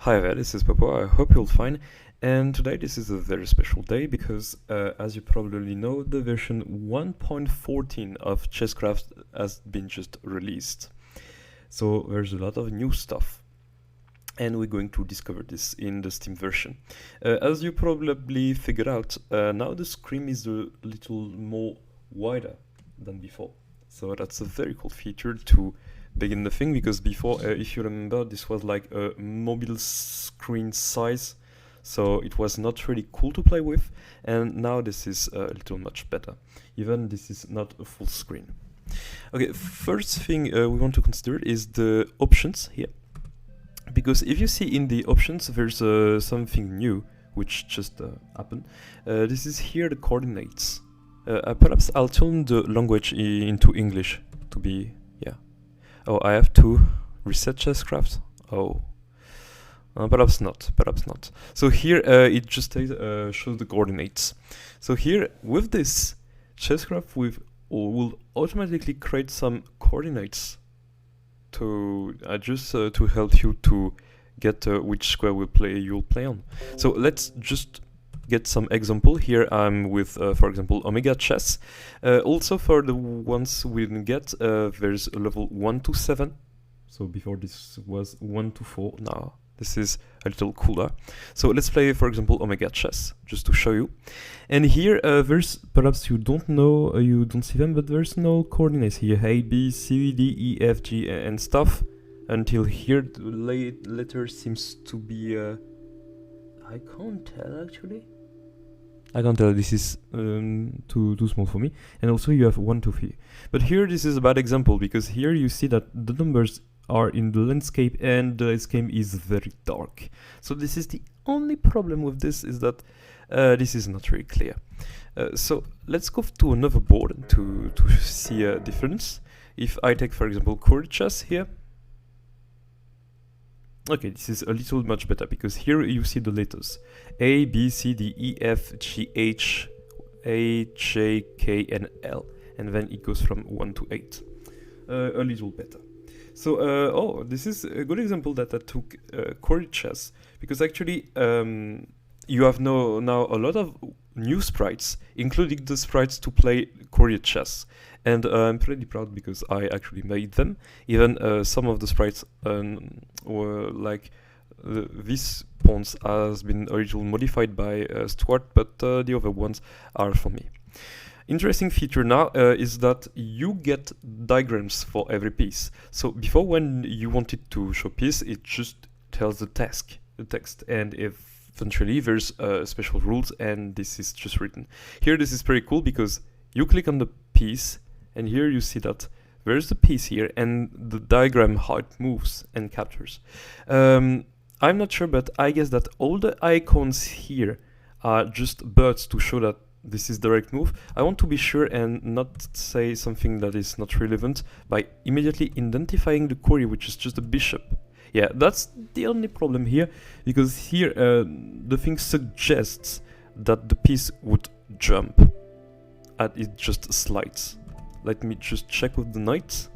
Hi there, this is Popo. I hope you're fine. And today this is a very special day because, as you probably know, the version 1.14 of Chesscraft has been just released. So there's a lot of new stuff. And we're going to discover this in the Steam version. As you probably figured out, now the screen is a little more wider than before. So that's a very cool feature to begin the thing, because before, if you remember, this was like a mobile screen size, so it was not really cool to play with, and now this is a little much better. Even this is not a full screen. Okay, first thing we want to consider is the options here, because if you see in the options there's something new which just happened. This is here the coordinates. Perhaps I'll turn the language into English to be, yeah. Oh, I have to reset Chesscraft? Oh. Perhaps not, perhaps not. So here it just shows the coordinates. So here, with this, Chesscraft will automatically create some coordinates to adjust to help you to get which square you'll play on. So let's just get some example. Here I'm with, for example, Omega Chess. Also for the ones we didn't get, there's a level 1 to 7. So before this was 1 to 4. Now this is a little cooler. So let's play, for example, Omega Chess, just to show you. And here there's, perhaps you don't know, you don't see them, but there's no coordinates here. A, B, C, D, E, F, G, and stuff. Until here the letter seems to be... I can't tell actually. I can't tell, this is too small for me. And also you have 1, 2, 3. But here this is a bad example, because here you see that the numbers are in the landscape and the landscape is very dark. So this is the only problem with this, is that this is not very clear. So let's go to another board to see a difference. If I take, for example, Courier Chess here. Okay, this is a little much better, because here you see the letters A, B, C, D, E, F, G, H, A, J, K, and L, and then it goes from 1 to 8. A little better. So, oh, this is a good example that I took Courier Chess, because actually you have now a lot of new sprites, including the sprites to play Courier Chess. And I'm pretty proud because I actually made them. Even some of the sprites were like this pawns has been originally modified by Stuart, but the other ones are for me. Interesting feature now is that you get diagrams for every piece. So before, when you wanted to show piece, it just tells the text, and eventually there's special rules, and this is just written. Here this is pretty cool, because you click on the piece, and here you see that there's the piece here and the diagram, how it moves and captures. I'm not sure, but I guess that all the icons here are just birds to show that this is direct move. I want to be sure and not say something that is not relevant by immediately identifying the query, which is just a bishop. Yeah, that's the only problem here, because here the thing suggests that the piece would jump, and it just slides. Let me just check with the knights.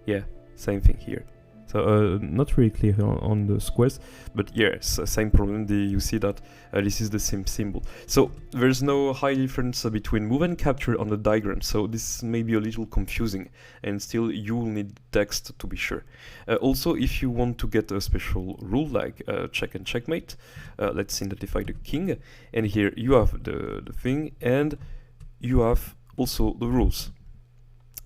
Yeah, same thing here. So not really clear on the squares, but yes, same problem. You see that this is the same symbol. So there's no high difference between move and capture on the diagram. So this may be a little confusing, and still you will need text to be sure. Also, if you want to get a special rule like check and checkmate, let's identify the king, and here you have the thing, and you have also the rules.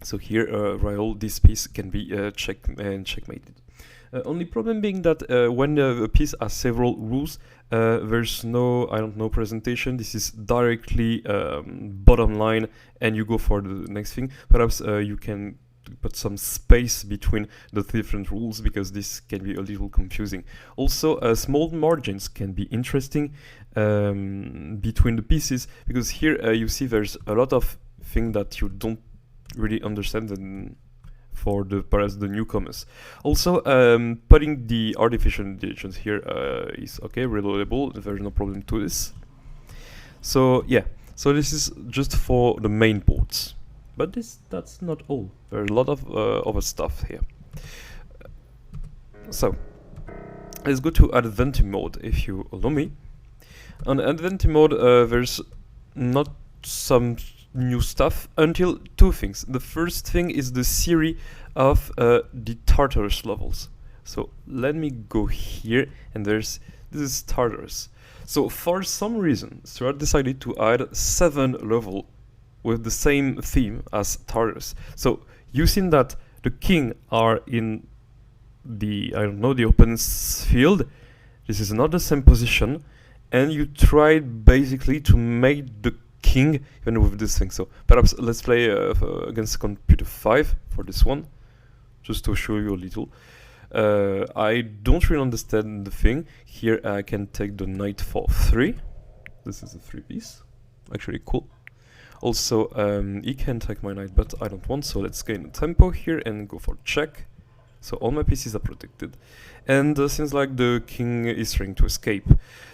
So here, Royal, this piece can be checked and checkmated. Only problem being that when a piece has several rules, there's no, I don't know, presentation. This is directly bottom line, and you go for the next thing. Perhaps you can put some space between the different rules, because this can be a little confusing. Also, small margins can be interesting between the pieces, because here you see there's a lot of things that you don't really understand, and for perhaps the newcomers. Also, putting the artificial intelligence here is okay, reloadable. There's no problem to this. So yeah, so this is just for the main boards. But that's not all. There's a lot of other stuff here. So let's go to adventure mode, if you allow me. On adventure mode, there's not some new stuff until two things. The first thing is the series of the Tartarus levels. So let me go here, and this is Tartarus. So for some reason, Stuart decided to add 7 levels with the same theme as Tartarus. So you've seen that the king are in the, I don't know, the open field. This is not the same position, and you tried basically to make the king even with this thing. So perhaps let's play against computer 5 for this one, just to show you a little. I don't really understand the thing. Here I can take the knight for 3. This is a 3 piece. Actually cool. Also, he can take my knight, but I don't want, so let's gain a tempo here and go for check. So all my pieces are protected. And seems like the king is trying to escape.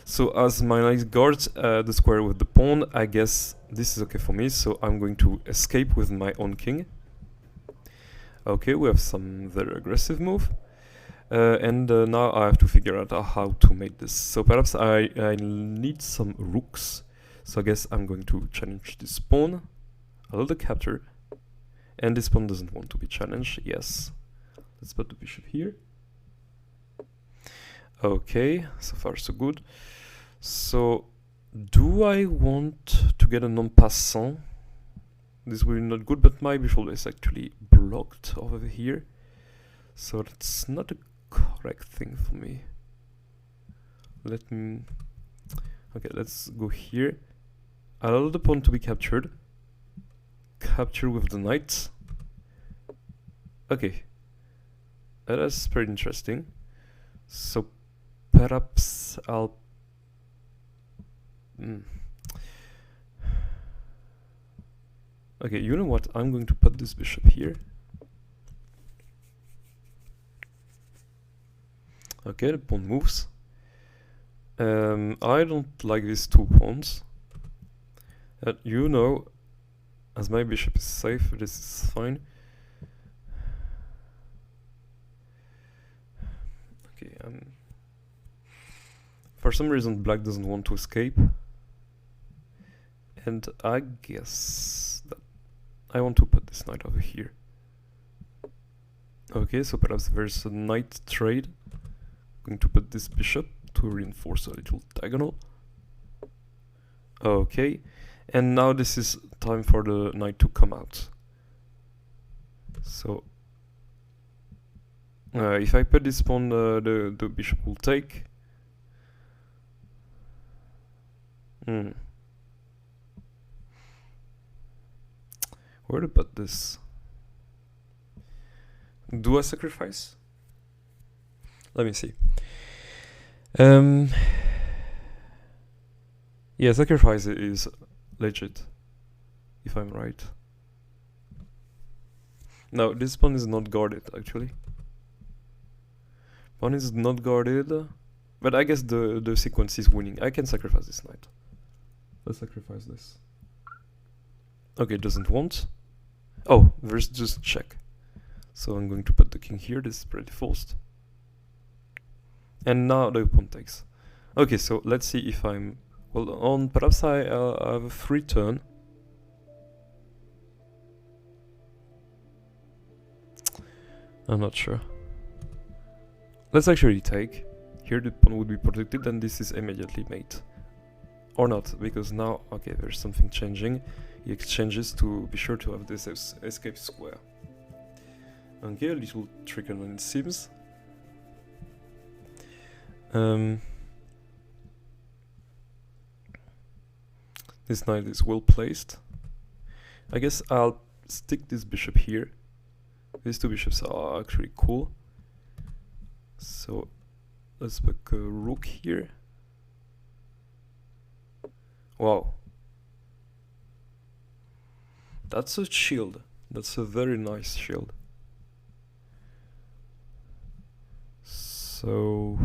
So as my knight guards the square with the pawn, I guess this is okay for me, so I'm going to escape with my own king. Okay, we have some very aggressive move. And now I have to figure out how to make this. So perhaps I need some rooks. So I guess I'm going to challenge this pawn. Allow the capture. And this pawn doesn't want to be challenged. Yes. Let's put the bishop here. Okay, so far so good. So, do I want to get a non-passant? This will be not good, but my bishop is actually blocked over here. So that's not a correct thing for me. Okay, let's go here. Allow the pawn to be captured. Capture with the knight. Okay. That's pretty interesting. So perhaps I'll... Okay, you know what? I'm going to put this bishop here. Okay, the pawn moves. I don't like these 2 pawns. You know, as my bishop is safe, this is fine. Okay, for some reason black doesn't want to escape. And I guess that I want to put this knight over here. Okay, so perhaps there's a knight trade. Going to put this bishop to reinforce a little diagonal. Okay, and now this is time for the knight to come out. So if I put this pawn, the bishop will take. Where to put this? Do I sacrifice? Let me see. Yeah, sacrifice is legit, if I'm right. No, this pawn is not guarded, actually. Pawn is not guarded, but I guess the sequence is winning. I can sacrifice this knight. Let's sacrifice this. Okay, doesn't want. Oh, there's just check. So I'm going to put the king here. This is pretty forced. And now the pawn takes. Okay, so let's see if I'm well on. Perhaps I have a free turn. I'm not sure. Let's actually take. Here the pawn would be protected, and this is immediately mate. Or not, because now, okay, there's something changing. He exchanges to be sure to have this escape square. Okay, a little trick on it seems. This knight is well placed. I guess I'll stick this bishop here. These 2 bishops are actually cool. So let's put a rook here. Wow. That's a shield. That's a very nice shield. So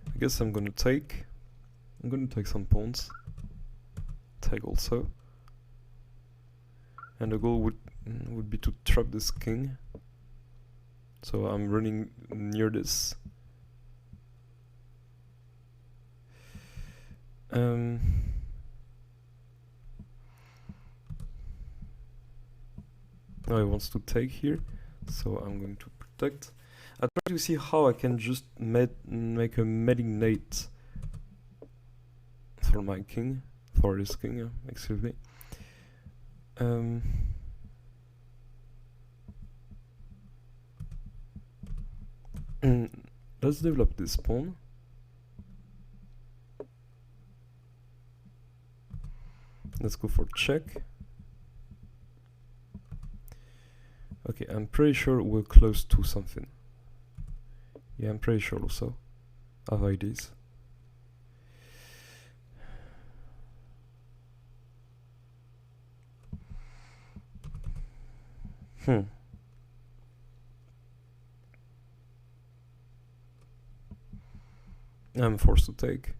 I guess I'm gonna take. I'm gonna take some pawns. Take also. And the goal would be to trap this king. So I'm running near this. Um, now it wants to take here, so I'm going to protect. I try to see how I can just make a malignate for my king, for this king, excuse me. Let's develop this pawn. Let's go for check. Okay, I'm pretty sure we're close to something. Yeah, I'm pretty sure also. I have ideas. I'm forced to take.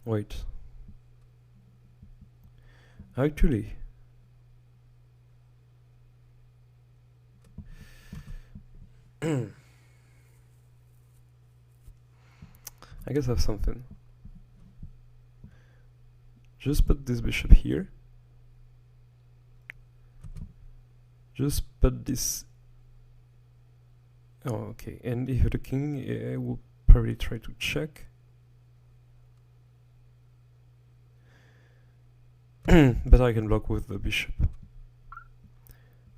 Wait. Actually, I guess I have something. Just put this bishop here. Just put this. Oh, okay. And if the king, I will probably try to check. But I can block with the bishop.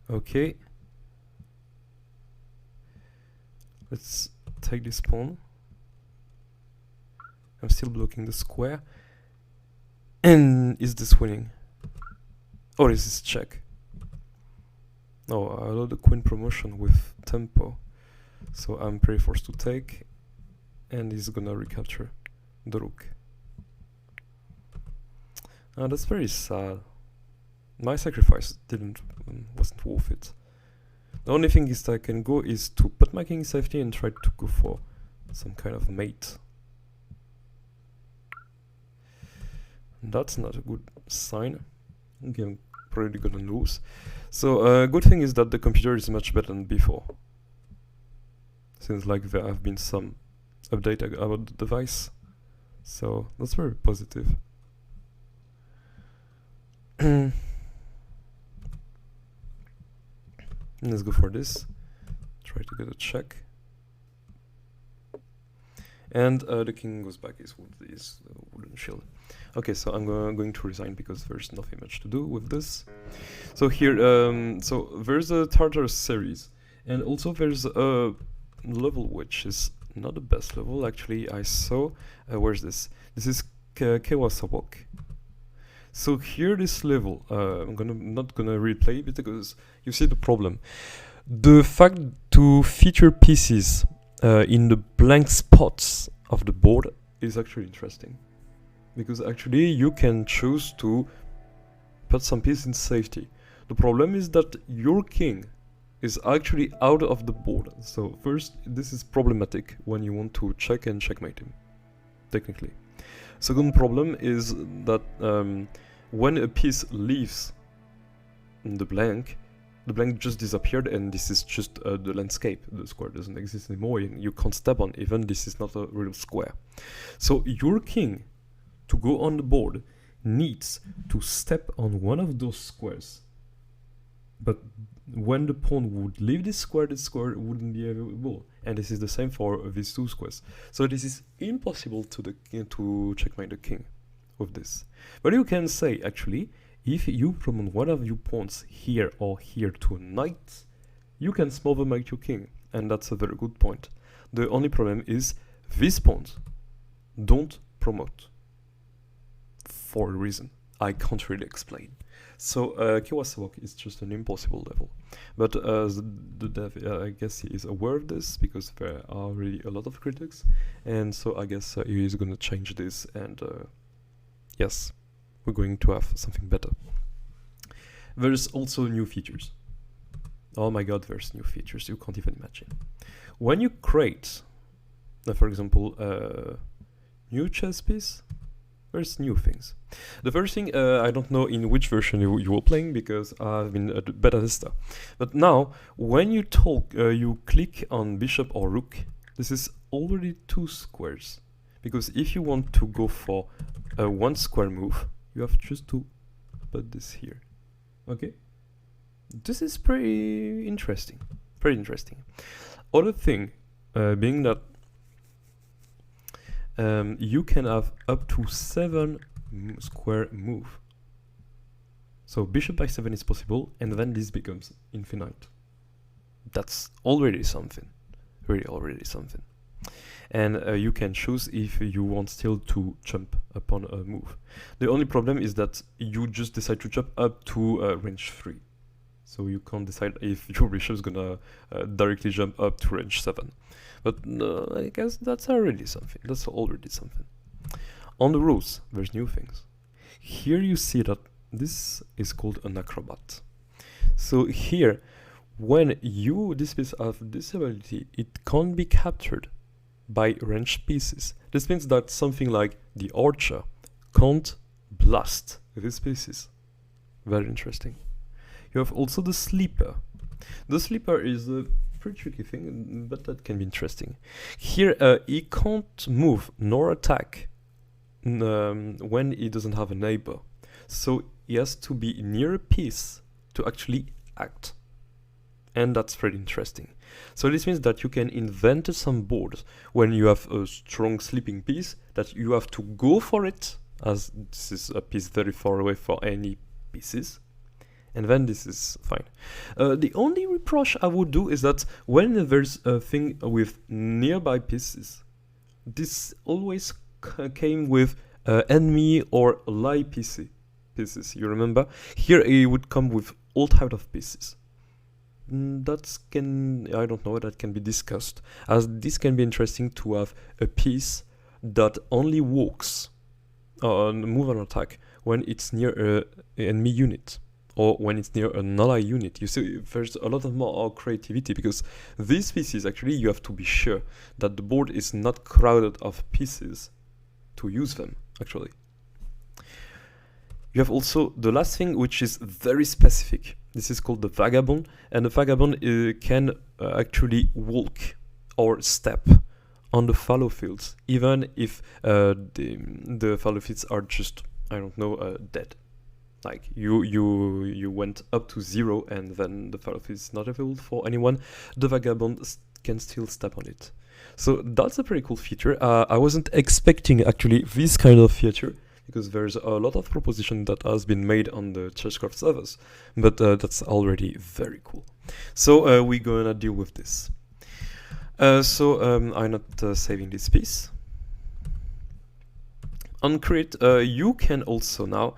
Okay. Let's take this pawn. I'm still blocking the square. And is this winning? Or is this check? Oh, I allowed the queen promotion with tempo. So I'm pretty forced to take. And he's gonna recapture the rook. That's very sad. My sacrifice wasn't worth it. The only thing is that I can go is to put my king in safety and try to go for some kind of mate. That's not a good sign. Okay, I'm probably gonna lose. So good thing is that the computer is much better than before. Seems like there have been some update about the device. So that's very positive. Let's go for this. Try to get a check. And the king goes back his wooden shield. Okay, so I'm going to resign because there's nothing much to do with this. So here, so there's a Tartarus series, and also there's a level which is not the best level actually. I saw. Where's this? This is Kewasawok. So here, this level, I'm not gonna replay it because you see the problem. The fact to feature pieces in the blank spots of the board is actually interesting, because actually you can choose to put some piece in safety. The problem is that your king is actually out of the board. So first, this is problematic when you want to check and checkmate him, technically. Second problem is that when a piece leaves the blank just disappeared, and this is just the landscape. The square doesn't exist anymore, and you can't step on even. This is not a real square. So your king, to go on the board, needs to step on one of those squares. But when the pawn would leave this square wouldn't be available. And this is the same for these two squares. So this is impossible to checkmate the king with this. But you can say, actually, if you promote one of your pawns here or here to a knight, you can smother make your king. And that's a very good point. The only problem is these pawns don't promote. For a reason I can't really explain. So Kewasawok is just an impossible level. But the dev, I guess he is aware of this, because there are really a lot of critics. And so I guess he is going to change this, and yes, we're going to have something better. There's also new features. Oh my god, there's new features you can't even imagine. When you create, for example, new chess piece, there's new things. The first thing, I don't know in which version you were playing because I've been a beta tester. But now, when you you click on bishop or rook, this is already 2 squares. Because if you want to go for a 1 square move, you have just to put this here. Okay? This is pretty interesting. Pretty interesting. Other thing being that you can have up to 7 square move. So bishop by 7 is possible, and then this becomes infinite. That's already something. Really already something. And you can choose if you want still to jump upon a move. The only problem is that you just decide to jump up to range 3. So you can't decide if your bishop is gonna directly jump up to range 7. But I guess that's already something. That's already something. On the rules, there's new things. Here you see that this is called an Acrobat. So here, when this piece have this ability, it can't be captured by ranged pieces. This means that something like the archer can't blast these pieces. Very interesting. You have also the sleeper. The sleeper is a pretty tricky thing, but that can be interesting. Here he can't move nor attack when he doesn't have a neighbor. So he has to be near a piece to actually act. And that's pretty interesting. So this means that you can invent some boards when you have a strong sleeping piece that you have to go for it, as this is a piece very far away for any pieces. And then this is fine. The only reproach I would do is that when there's a thing with nearby pieces, this always came with enemy or lie pieces. You remember? Here it would come with all types of pieces. That can be discussed, as this can be interesting to have a piece that only walks move and attack when it's near an enemy unit, or when it's near an ally unit. You see, there's a lot of more creativity, because these pieces, actually, you have to be sure that the board is not crowded of pieces to use them, actually. You have also the last thing, which is very specific. This is called the vagabond, and the vagabond can actually walk or step on the fallow fields, even if the fallow fields are just, I don't know, dead. Like you went up to 0 and then the fallow field is not available for anyone, the vagabond can still step on it. So that's a pretty cool feature. I wasn't expecting actually this kind of feature, because there's a lot of proposition that has been made on the Chesscraft servers, but that's already very cool. So we're gonna deal with this. I'm not saving this piece. On Create, you can also now,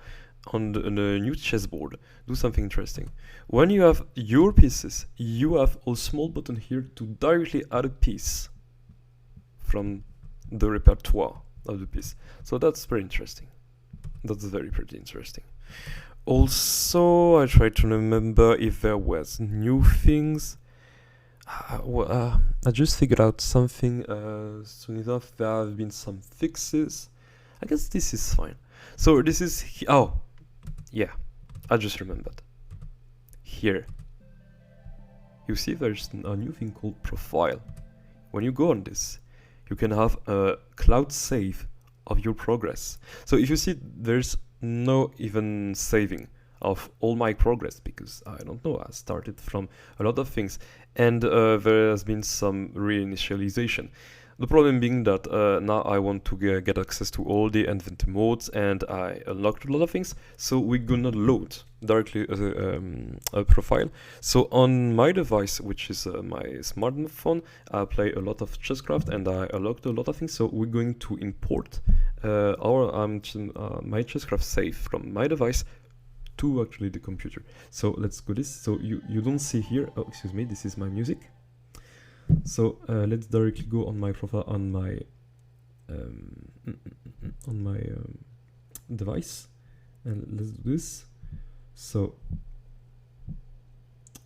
on the new chessboard, do something interesting. When you have your pieces, you have a small button here to directly add a piece from the repertoire of the piece. So that's very interesting. That's pretty interesting. Also, I try to remember if there was new things. I just figured out something soon enough. There have been some fixes. I guess this is fine. So this is oh, yeah, I just remembered. Here, you see there's a new thing called profile. When you go on this, you can have a cloud save of your progress. So if you see, there's no even saving of all my progress, because I don't know, I started from a lot of things, and there has been some reinitialization. The problem being that now I want to get access to all the inventory modes, and I unlocked a lot of things, so we're gonna load directly a profile. So on my device, which is my smartphone, I play a lot of Chesscraft and I unlocked a lot of things, so we're going to import my Chesscraft save from my device to actually the computer. So let's go this. So you don't see here, oh excuse me, this is my music. So let's directly go on my profile on my device, and let's do this. So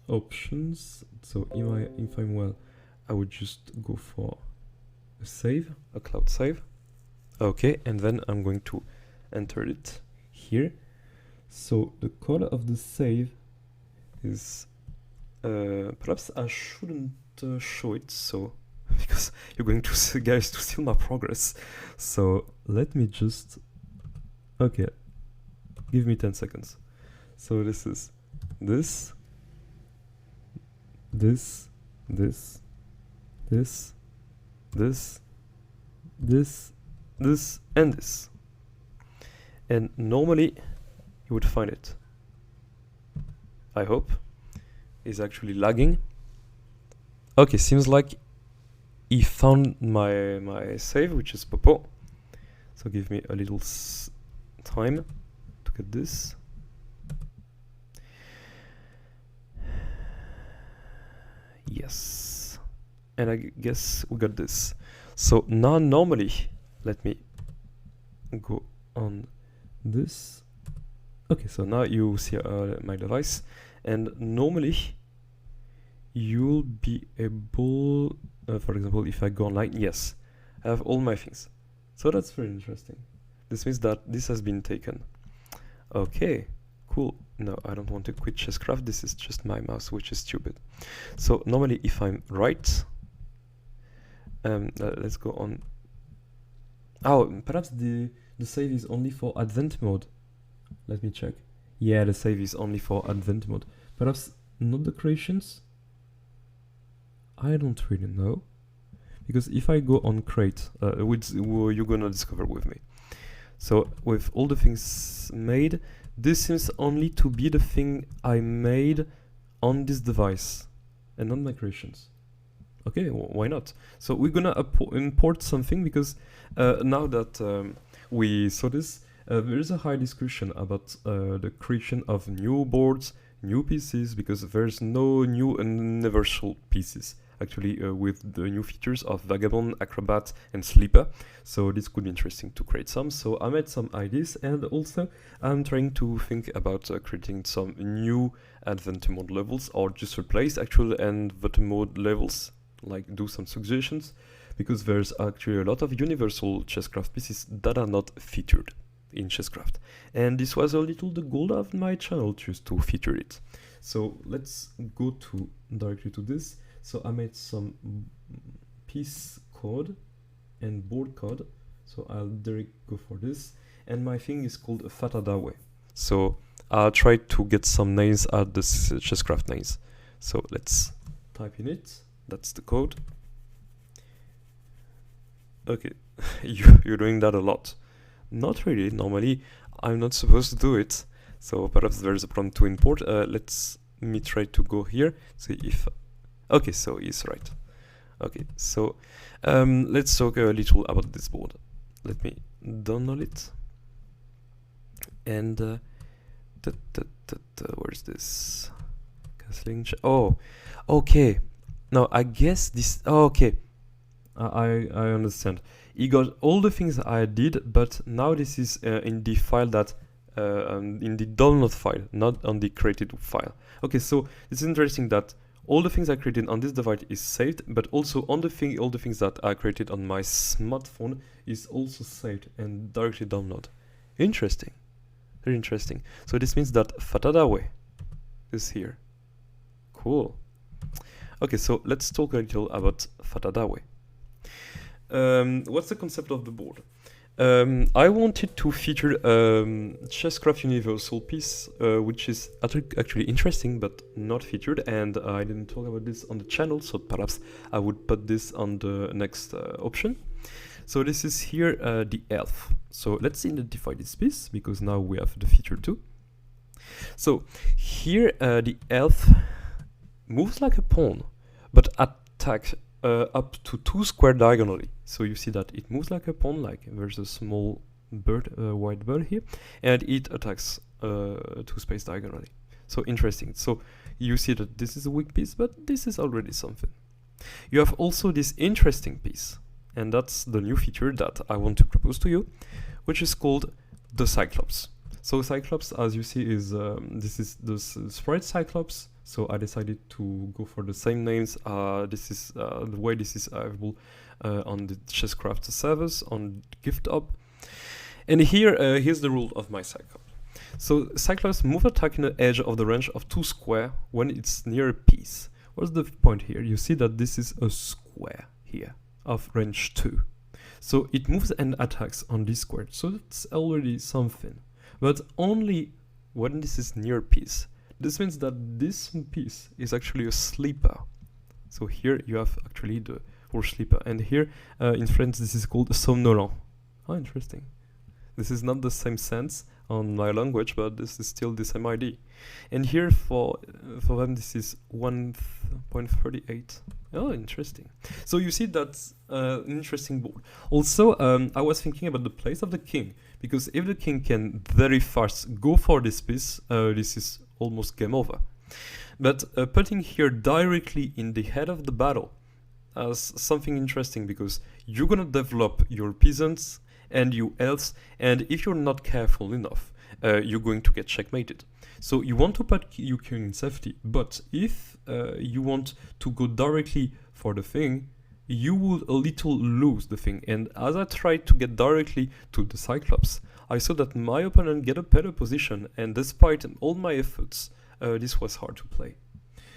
options. So if I'm well, I would just go for a save, a cloud save. Okay, and then I'm going to entered it here. So the code of the save is, perhaps I shouldn't show it, so because you're going to see, guys, to steal my progress. So let me just, okay, give me 10 seconds. So this is this, this, this, this, this, this, this, and this. And normally you would find it, I hope, is actually lagging. Okay, seems like he found my save, which is Popo. So give me a little time to get this. Yes, and I guess we got this. So now normally, let me go on this. Okay, so now you see my device, and normally you'll be able, for example, if I go online, yes, I have all my things. So that's very interesting. This means that this has been taken. Okay, cool. No, I don't want to quit Chesscraft. This is just my mouse, which is stupid. So normally if I'm right, let's go on. Oh, perhaps the save is only for advent mode. Let me check. Yeah, the save is only for advent mode. Perhaps not the creations? I don't really know. Because if I go on create, you're gonna discover with me. So with all the things made, this seems only to be the thing I made on this device and not my creations. Okay, why not? So we're gonna import something because now that we saw this, there is a high discussion about the creation of new boards, new pieces, because there's no new universal pieces actually with the new features of Vagabond, Acrobat, and Sleeper. So this could be interesting to create some. So I made some ideas, and also I'm trying to think about creating some new advent mode levels, or just replace actual advent mode levels, like do some suggestions, because there's actually a lot of universal Chesscraft pieces that are not featured in Chesscraft. And this was a little the goal of my channel, just to feature it. So let's go directly to this. So I made some piece code and board code. So I'll directly go for this. And my thing is called Fatadawe. So I'll try to get some names at the Chesscraft names. So let's type in it. That's the code. Okay, you're doing that a lot. Not really. Normally, I'm not supposed to do it. So perhaps there's a problem to import. Let me try to go here. See if. Okay, so he's right. Okay, so let's talk a little about this board. Let me download it. And where's this? Oh, okay. Now I guess this. Oh, okay, I understand. He got all the things I did, but now this is in the file that in the download file, not on the created file. Okay, so it's interesting that all the things I created on this device is saved, but also on the all the things that I created on my smartphone is also saved and directly download. Interesting, very interesting. So this means that Fatadawe is here. Cool. Okay, so let's talk a little about Fatadawe. What's the concept of the board? I wanted to feature Chesscraft Universal piece, which is actually interesting but not featured, and I didn't talk about this on the channel, so perhaps I would put this on the next option. So this is here the elf. So let's identify this piece, because now we have the feature too. So here the elf moves like a pawn, but attacks up to 2 square diagonally. So you see that it moves like a pawn, like there's a small bird, white bird here, and it attacks 2 space diagonally. So interesting. So you see that this is a weak piece, but this is already something. You have also this interesting piece, and that's the new feature that I want to propose to you, which is called the Cyclops. So Cyclops, as you see, is this is the sprite Cyclops. So I decided to go for the same names. This is the way this is available on the Chesscraft servers on GitHub. And here, here's the rule of my Cyclops. So Cyclops move attack in the edge of the range of 2 square when it's near a piece. What's the point here? You see that this is a square here of range 2. So it moves and attacks on this square. So that's already something. But only when this is near a piece. This means that this piece is actually a sleeper. So here you have actually the whole sleeper. And here in French this is called somnolent. Oh, interesting. This is not the same sense on my language, but this is still the same idea. And here for them this is 1.38. Oh, interesting. So you see that's an interesting board. Also, I was thinking about the place of the king, because if the king can very fast go for this piece, this is almost game over. But putting here directly in the head of the battle as something interesting, because you're gonna develop your peasants and you elves, and if you're not careful enough, you're going to get checkmated. So you want to put your king in safety, but if you want to go directly for the thing, you will a little lose the thing. And as I tried to get directly to the Cyclops, I saw that my opponent get a better position, and despite all my efforts, this was hard to play.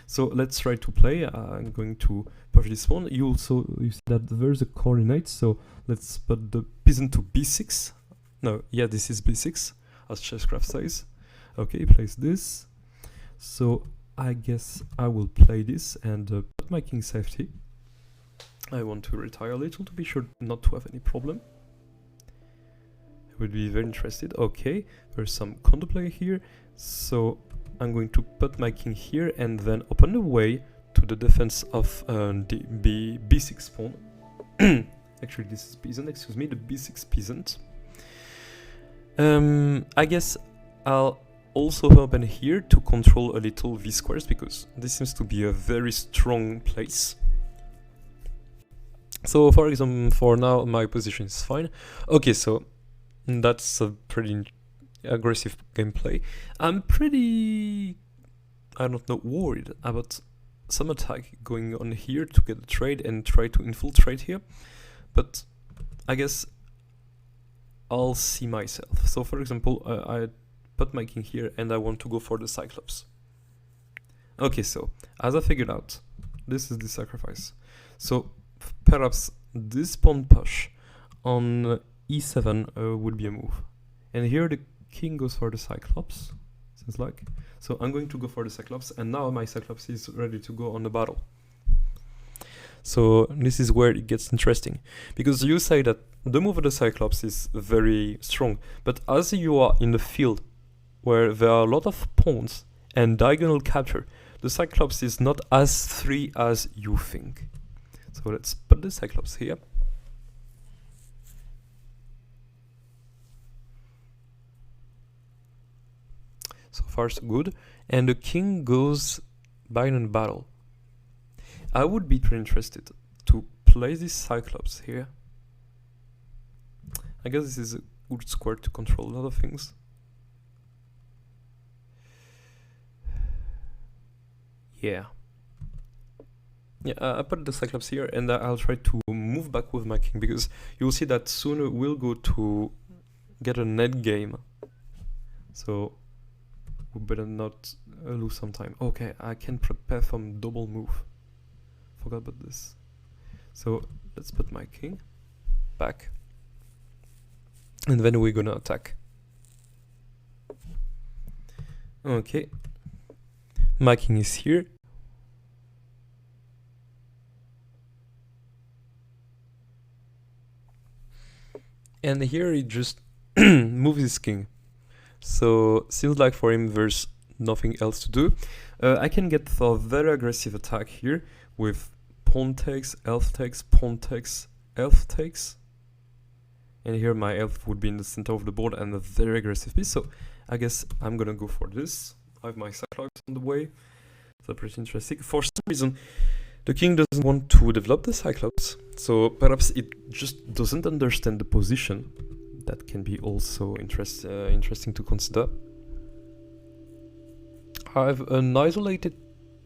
So let's try to play. I'm going to push this one. You see that there's a coordinate, so let's put the peasant to b6. No, yeah, this is b6, as Chesscraft says. Okay, place this. So I guess I will play this and put my king safety. I want to retire a little to be sure not to have any problem. I would be very interested. Okay, there's some counterplay here. So I'm going to put my king here and then open the way to the defense of the b6 pawn. Actually, this is peasant, excuse me, the b6 peasant. I guess I'll also open here to control a little v squares, because this seems to be a very strong place. So for example, for now my position is fine. Okay, so that's a pretty aggressive gameplay. I'm pretty, I don't know, worried about some attack going on here to get a trade and try to infiltrate here, but I guess I'll see myself. So for example, I put my king here and I want to go for the Cyclops. Okay, so as I figured out, this is the sacrifice. So perhaps this pawn push on e7 would be a move. And here the king goes for the Cyclops, seems like. So I'm going to go for the Cyclops, and now my Cyclops is ready to go on the battle. So this is where it gets interesting, because you say that the move of the Cyclops is very strong, but as you are in the field where there are a lot of pawns and diagonal capture, the Cyclops is not as free as you think. So let's put the Cyclops here. So far so good. And the king goes back in battle. I would be pretty interested to play this Cyclops here. I guess this is a good square to control a lot of things. Yeah. Yeah, I put the Cyclops here, and I'll try to move back with my king, because you'll see that soon we'll go to get a net game. So we better not lose some time. Okay, I can prepare from double move. Forgot about this. So let's put my king back, and then we're gonna attack. Okay, my king is here. And here he just moves his king. So seems like for him there's nothing else to do. I can get a very aggressive attack here with pawn takes, elf takes, pawn takes, elf takes. And here my elf would be in the center of the board and a very aggressive piece. So I guess I'm gonna go for this. I have my Cyclops on the way. So pretty interesting. For some reason, the king doesn't want to develop the Cyclops, so perhaps it just doesn't understand the position. That can be also interesting to consider. I have an isolated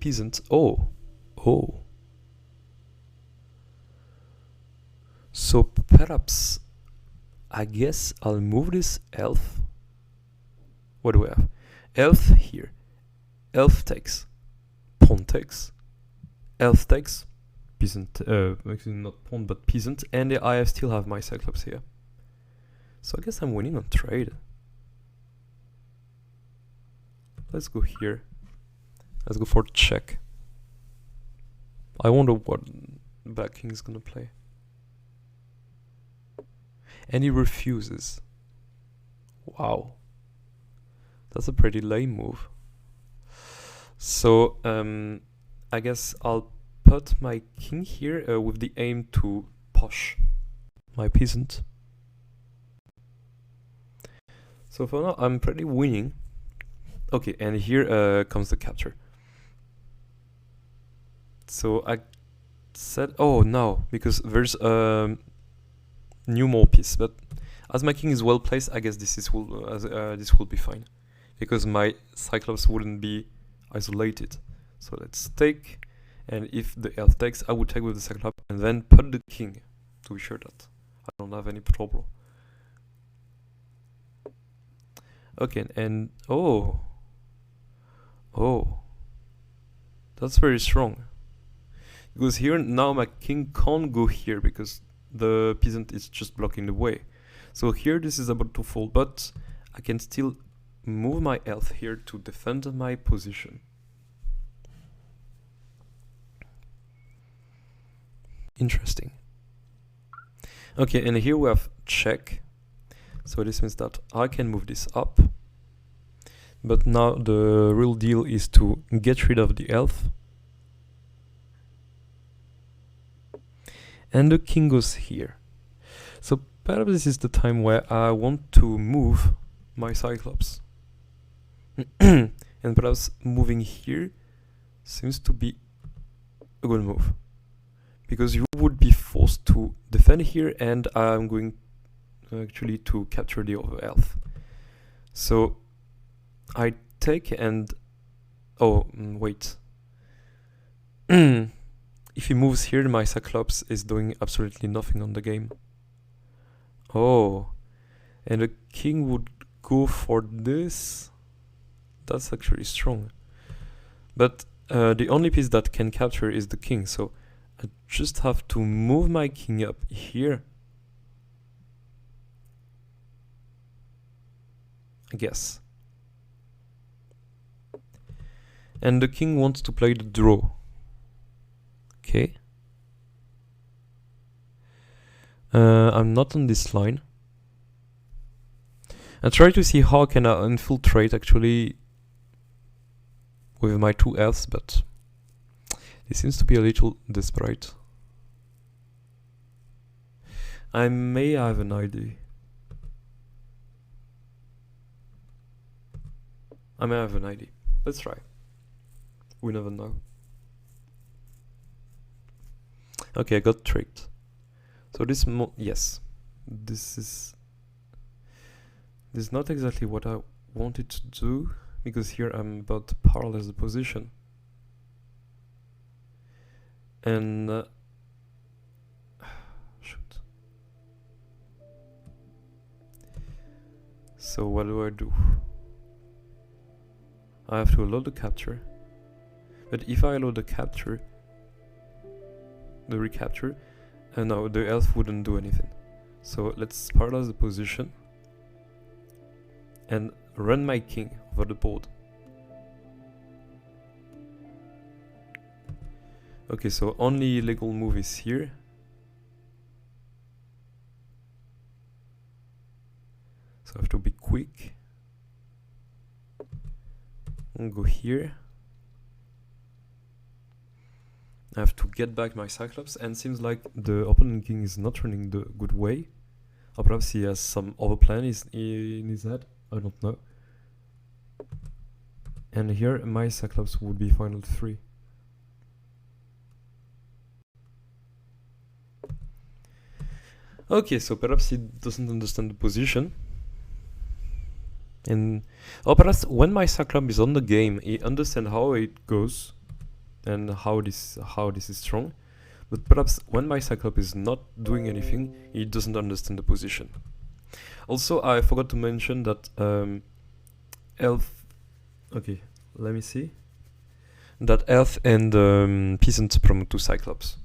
peasant. Oh. So perhaps I guess I'll move this elf. What do we have? Elf here. Elf takes. Pawn takes. Elf takes. Peasant. Actually not pawn, but peasant. And I still have my Cyclops here. So I guess I'm winning on trade. Let's go here. Let's go for check. I wonder what Black King's gonna play. And he refuses. Wow. That's a pretty lame move. So, I guess I'll put my king here with the aim to push my peasant. So for now, I'm pretty winning. Okay, and here comes the capture. So I said, oh no, because there's a new more piece, but as my king is well placed, I guess this will be fine, because my Cyclops wouldn't be isolated. So let's take, and if the elf takes, I would take with the Cyclops and then put the king to be sure that I don't have any problem. Okay, and oh, that's very strong. Because here now my king can't go here because the peasant is just blocking the way. So here this is about to fall, but I can still move my elf here to defend my position. Interesting. Okay, and here we have check. So this means that I can move this up. But now the real deal is to get rid of the elf. And the king goes here. So perhaps this is the time where I want to move my Cyclops. And perhaps moving here seems to be a good move. Because you would be forced to defend here, and I'm going actually to capture the other elf. So I take and... oh, wait. If he moves here, my Cyclops is doing absolutely nothing on the game. Oh, and the king would go for this. That's actually strong. But the only piece that can capture is the king, so I just have to move my king up here. I guess. And the king wants to play the draw. Okay. I'm not on this line. I try to see how can I infiltrate actually with my two elves, but it seems to be a little desperate. I may have an idea. Let's try. We never know. Okay, I got tricked. So this yes, this is not exactly what I wanted to do, because here I'm about to paralyze the position. And shoot. So what do? I have to allow the capture. But if I allow the capture, the recapture, no, the elf wouldn't do anything. So let's paralyze the position and run my king over the board. Okay, so only legal move is here. So I have to be quick. And go here. I have to get back my Cyclops, and seems like the opponent king is not running the good way. Or perhaps he has some other plan in his head, I don't know. And here my Cyclops would be final 3. Okay, so perhaps he doesn't understand the position. And or perhaps when my Cyclops is on the game, he understands how it goes and how this is strong. But perhaps when my Cyclops is not doing anything, he doesn't understand the position. Also, I forgot to mention that elf. Okay, let me see. That elf and peasant promote to Cyclops.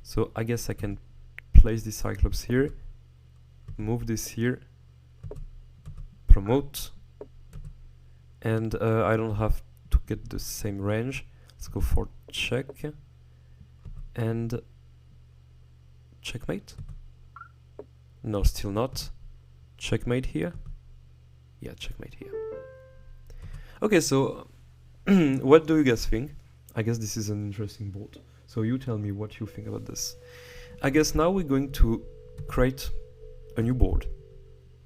So I guess I can place the Cyclops here, move this here, promote, and I don't have to get the same range. Let's go for check and checkmate. No, still not. Checkmate here. Yeah, checkmate here. Okay, so what do you guys think? I guess this is an interesting board. So you tell me what you think about this. I guess now we're going to create a new board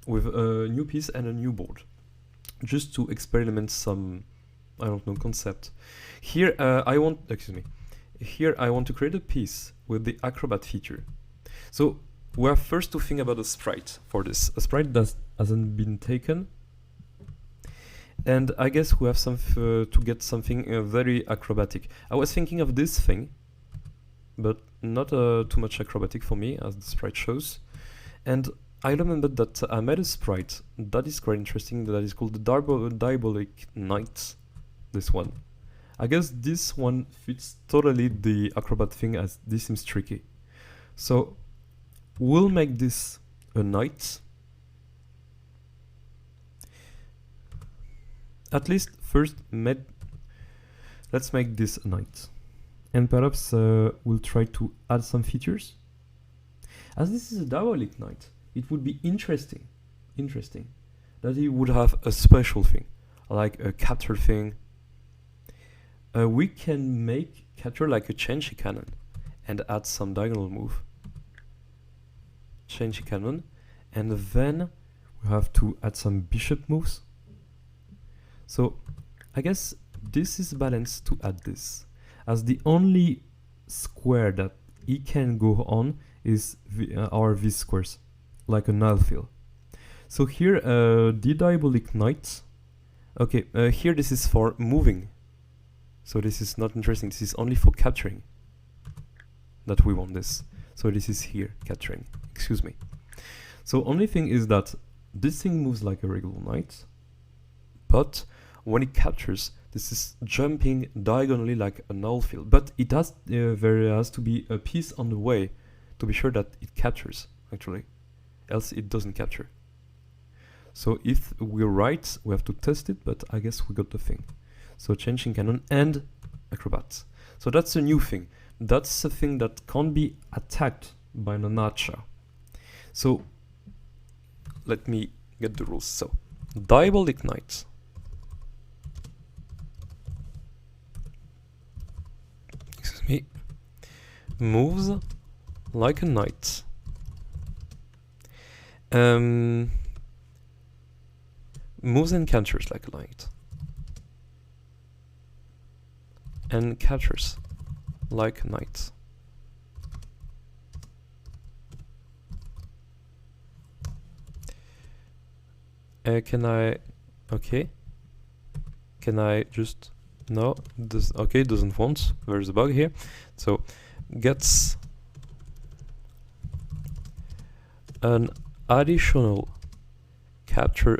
with a new piece and a new board, just to experiment some, I don't know, concept. Here I want to create a piece with the Acrobat feature. So we have first to think about a sprite for this. A sprite that hasn't been taken. And I guess we have some to get something very acrobatic. I was thinking of this thing, but not too much acrobatic for me, as the sprite shows. And I remember that I made a sprite that is quite interesting, that is called the Diabolic Knight. This one. I guess this one fits totally the Acrobat thing, as this seems tricky. So we'll make this a knight. At least first let's make this a knight. And perhaps we'll try to add some features. As this is a Diabolic Knight, it would be interesting that he would have a special thing, like a capture thing. We can make capture like a Chenchi cannon and add some diagonal move. Chenchi cannon, and then we have to add some bishop moves. So I guess this is balanced to add this, as the only square that he can go on is our V squares, like a null fill. So here the Diabolic Knight, okay, here this is for moving, so this is not interesting, this is only for capturing that we want this. So this is here, capturing, excuse me. So only thing is that this thing moves like a regular knight, but when it captures, this is jumping diagonally like a null fill. But it has there has to be a piece on the way to be sure that it captures, actually, else it doesn't capture. So if we're right, we have to test it, but I guess we got the thing. So changing cannon and Acrobat. So that's a new thing. That's a thing that can't be attacked by an archer. So let me get the rules. So Diabolic Knight. Excuse me. Moves like a knight. Moves and captures like a knight. And captures like a knight. Can I... okay. Can I just... no, this... okay, it doesn't want. There's a bug here. So, gets an additional capture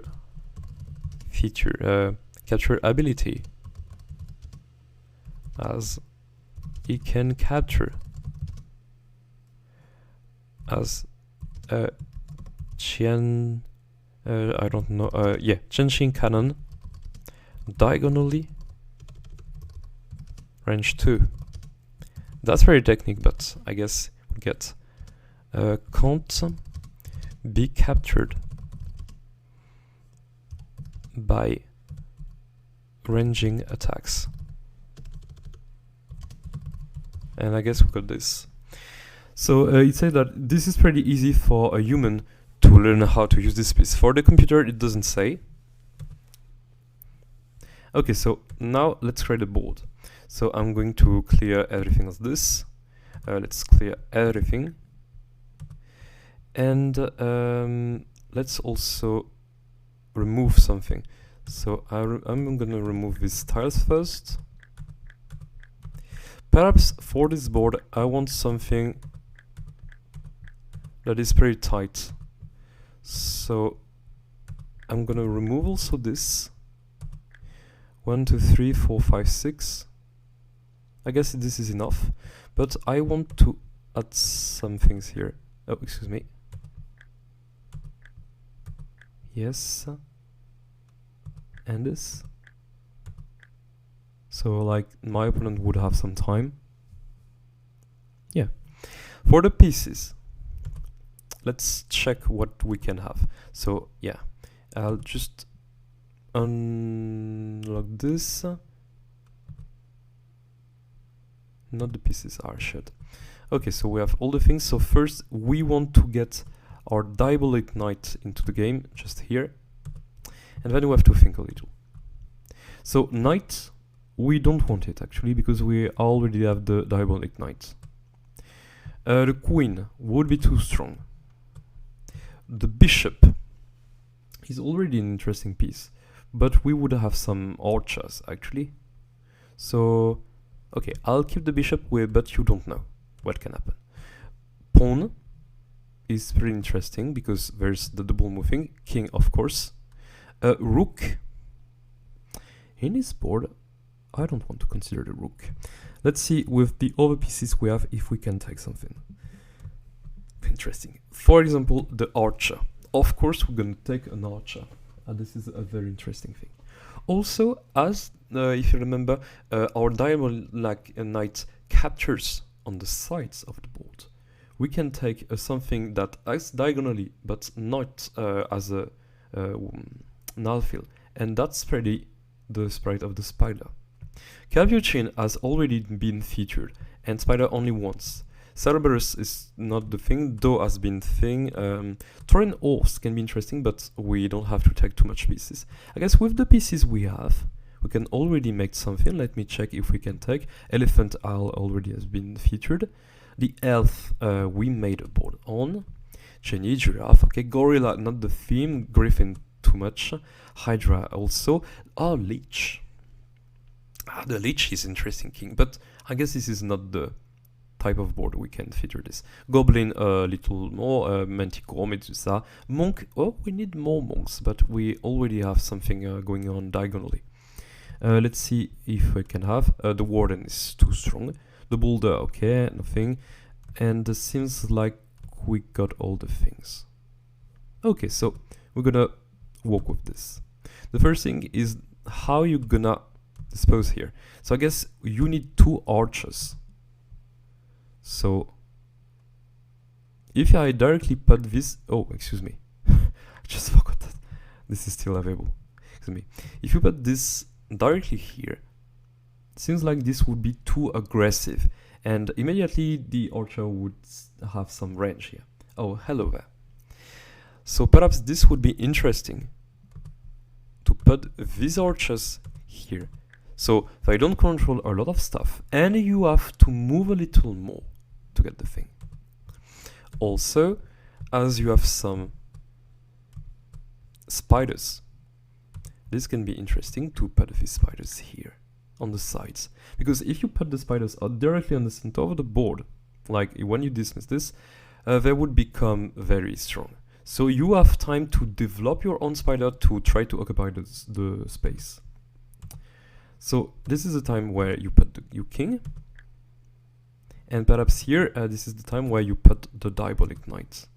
feature, capture ability, as it can capture as a I don't know, yeah, Chenshin cannon diagonally range 2. That's very technical, but I guess we get can't be captured by ranging attacks. And I guess we got this. So it says that this is pretty easy for a human to learn how to use this piece. For the computer, it doesn't say. Okay, so now let's create a board. So I'm going to clear everything as this. Let's clear everything. And let's also remove something. So I'm gonna remove these tiles first. Perhaps for this board I want something that is pretty tight. So I'm gonna remove also this. 1, 2, 3, 4, 5, 6. I guess this is enough, but I want to add some things here. Oh, excuse me. Yes. And this. So like my opponent would have some time. Yeah. For the pieces, let's check what we can have. So yeah, I'll just unlock this. Not the pieces are shut. Okay, so we have all the things. So first we want to get our Diabolic Knight into the game, just here. And then we have to think a little. So Knight, we don't want it actually, because we already have the Diabolic Knight. The Queen would be too strong. The Bishop is already an interesting piece, but we would have some archers actually. So, okay, I'll keep the Bishop with, but you don't know what can happen. Pawn is pretty interesting because there's the double moving. King, of course. Rook. In this board, I don't want to consider the rook. Let's see with the other pieces we have if we can take something interesting. For example, the archer. Of course, we're going to take an archer. This is a very interesting thing. Also, as if you remember, our Diabolic Knight captures on the sides of the board. We can take something that acts diagonally, but not as a null fill, and that's pretty the sprite of the spider. Capuchin has already been featured, and spider only once. Cerberus is not the thing, though has been thing. Tauren Horse can be interesting, but we don't have to take too much pieces. I guess with the pieces we have, we can already make something. Let me check if we can take. Elephant Isle already has been featured. The elf we made a board on. Genie, giraffe, okay, gorilla, not the theme. Griffin, too much. Hydra also. Oh, leech. The leech is interesting king, but I guess this is not the type of board we can feature this. Goblin a little more, Manticore, Medusa. Monk, oh, we need more monks, but we already have something going on diagonally. Let's see if we can have. The Warden is too strong. The Boulder, okay, nothing. And it seems like we got all the things. Okay, so we're gonna work with this. The first thing is how you gonna dispose here. So I guess you need 2 archers. So if I directly put this, oh, excuse me, I just forgot that this is still available. Excuse me. If you put this directly here, it seems like this would be too aggressive, and immediately the archer would have some range here. Oh, hello there. So perhaps this would be interesting to put these archers here. So if I don't control a lot of stuff, and you have to move a little more to get the thing. Also, as you have some spiders, this can be interesting to put these spiders here on the sides. Because if you put the spiders directly on the center of the board, like when you dismiss this, they would become very strong. So you have time to develop your own spider to try to occupy the space. So this is the time where you put your king. And perhaps here, this is the time where you put the Diabolic Knight.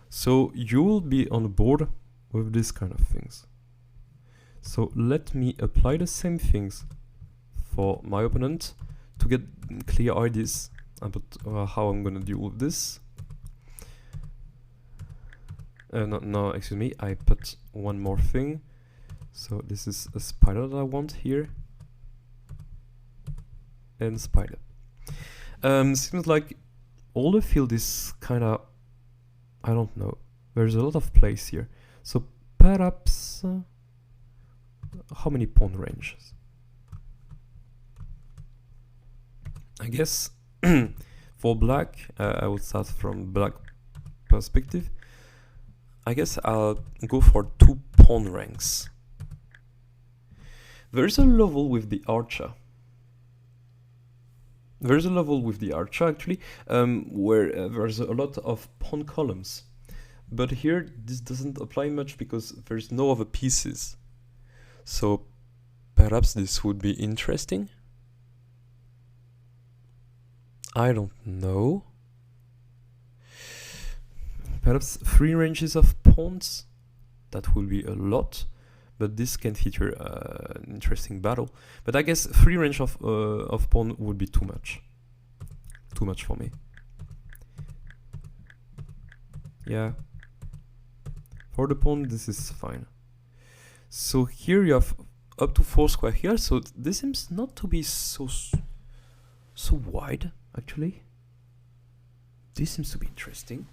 So you will be on the board with this kind of things. So let me apply the same things for my opponent to get clear ideas about how I'm gonna deal with this. No, excuse me, I put one more thing. So this is a spider that I want here. And spider. Seems like all the field is kinda, I don't know, there's a lot of place here. So perhaps, how many pawn ranges? I guess for black, I will start from black perspective. I guess I'll go for 2 pawn ranks. There's a level with the archer. There's a level with the archer actually, where there's a lot of pawn columns But here this doesn't apply much because there's no other pieces. So perhaps this would be interesting. I don't know. Perhaps 3 ranges of pawns. That will be a lot, but this can feature an interesting battle. But I guess 3 range of pawn would be too much. Too much for me. Yeah. For the pawn, this is fine. So here you have up to 4 square here. So this seems not to be so wide, actually. This seems to be interesting.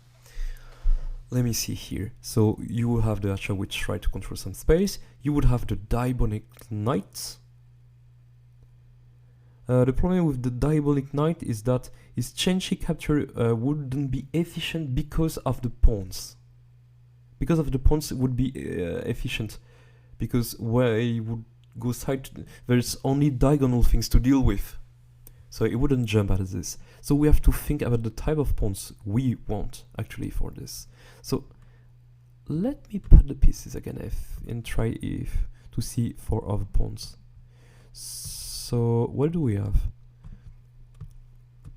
Let me see here. So you will have the archer which try to control some space. You would have the diabolic knight. The problem with the diabolic knight is that his chain-shift capture wouldn't be efficient because of the pawns. Because of the pawns, it would be efficient. Because where he would go side, there's only diagonal things to deal with. So it wouldn't jump at this. So we have to think about the type of pawns we want actually for this. So let me put the pieces again and try to see 4 other pawns. So what do we have?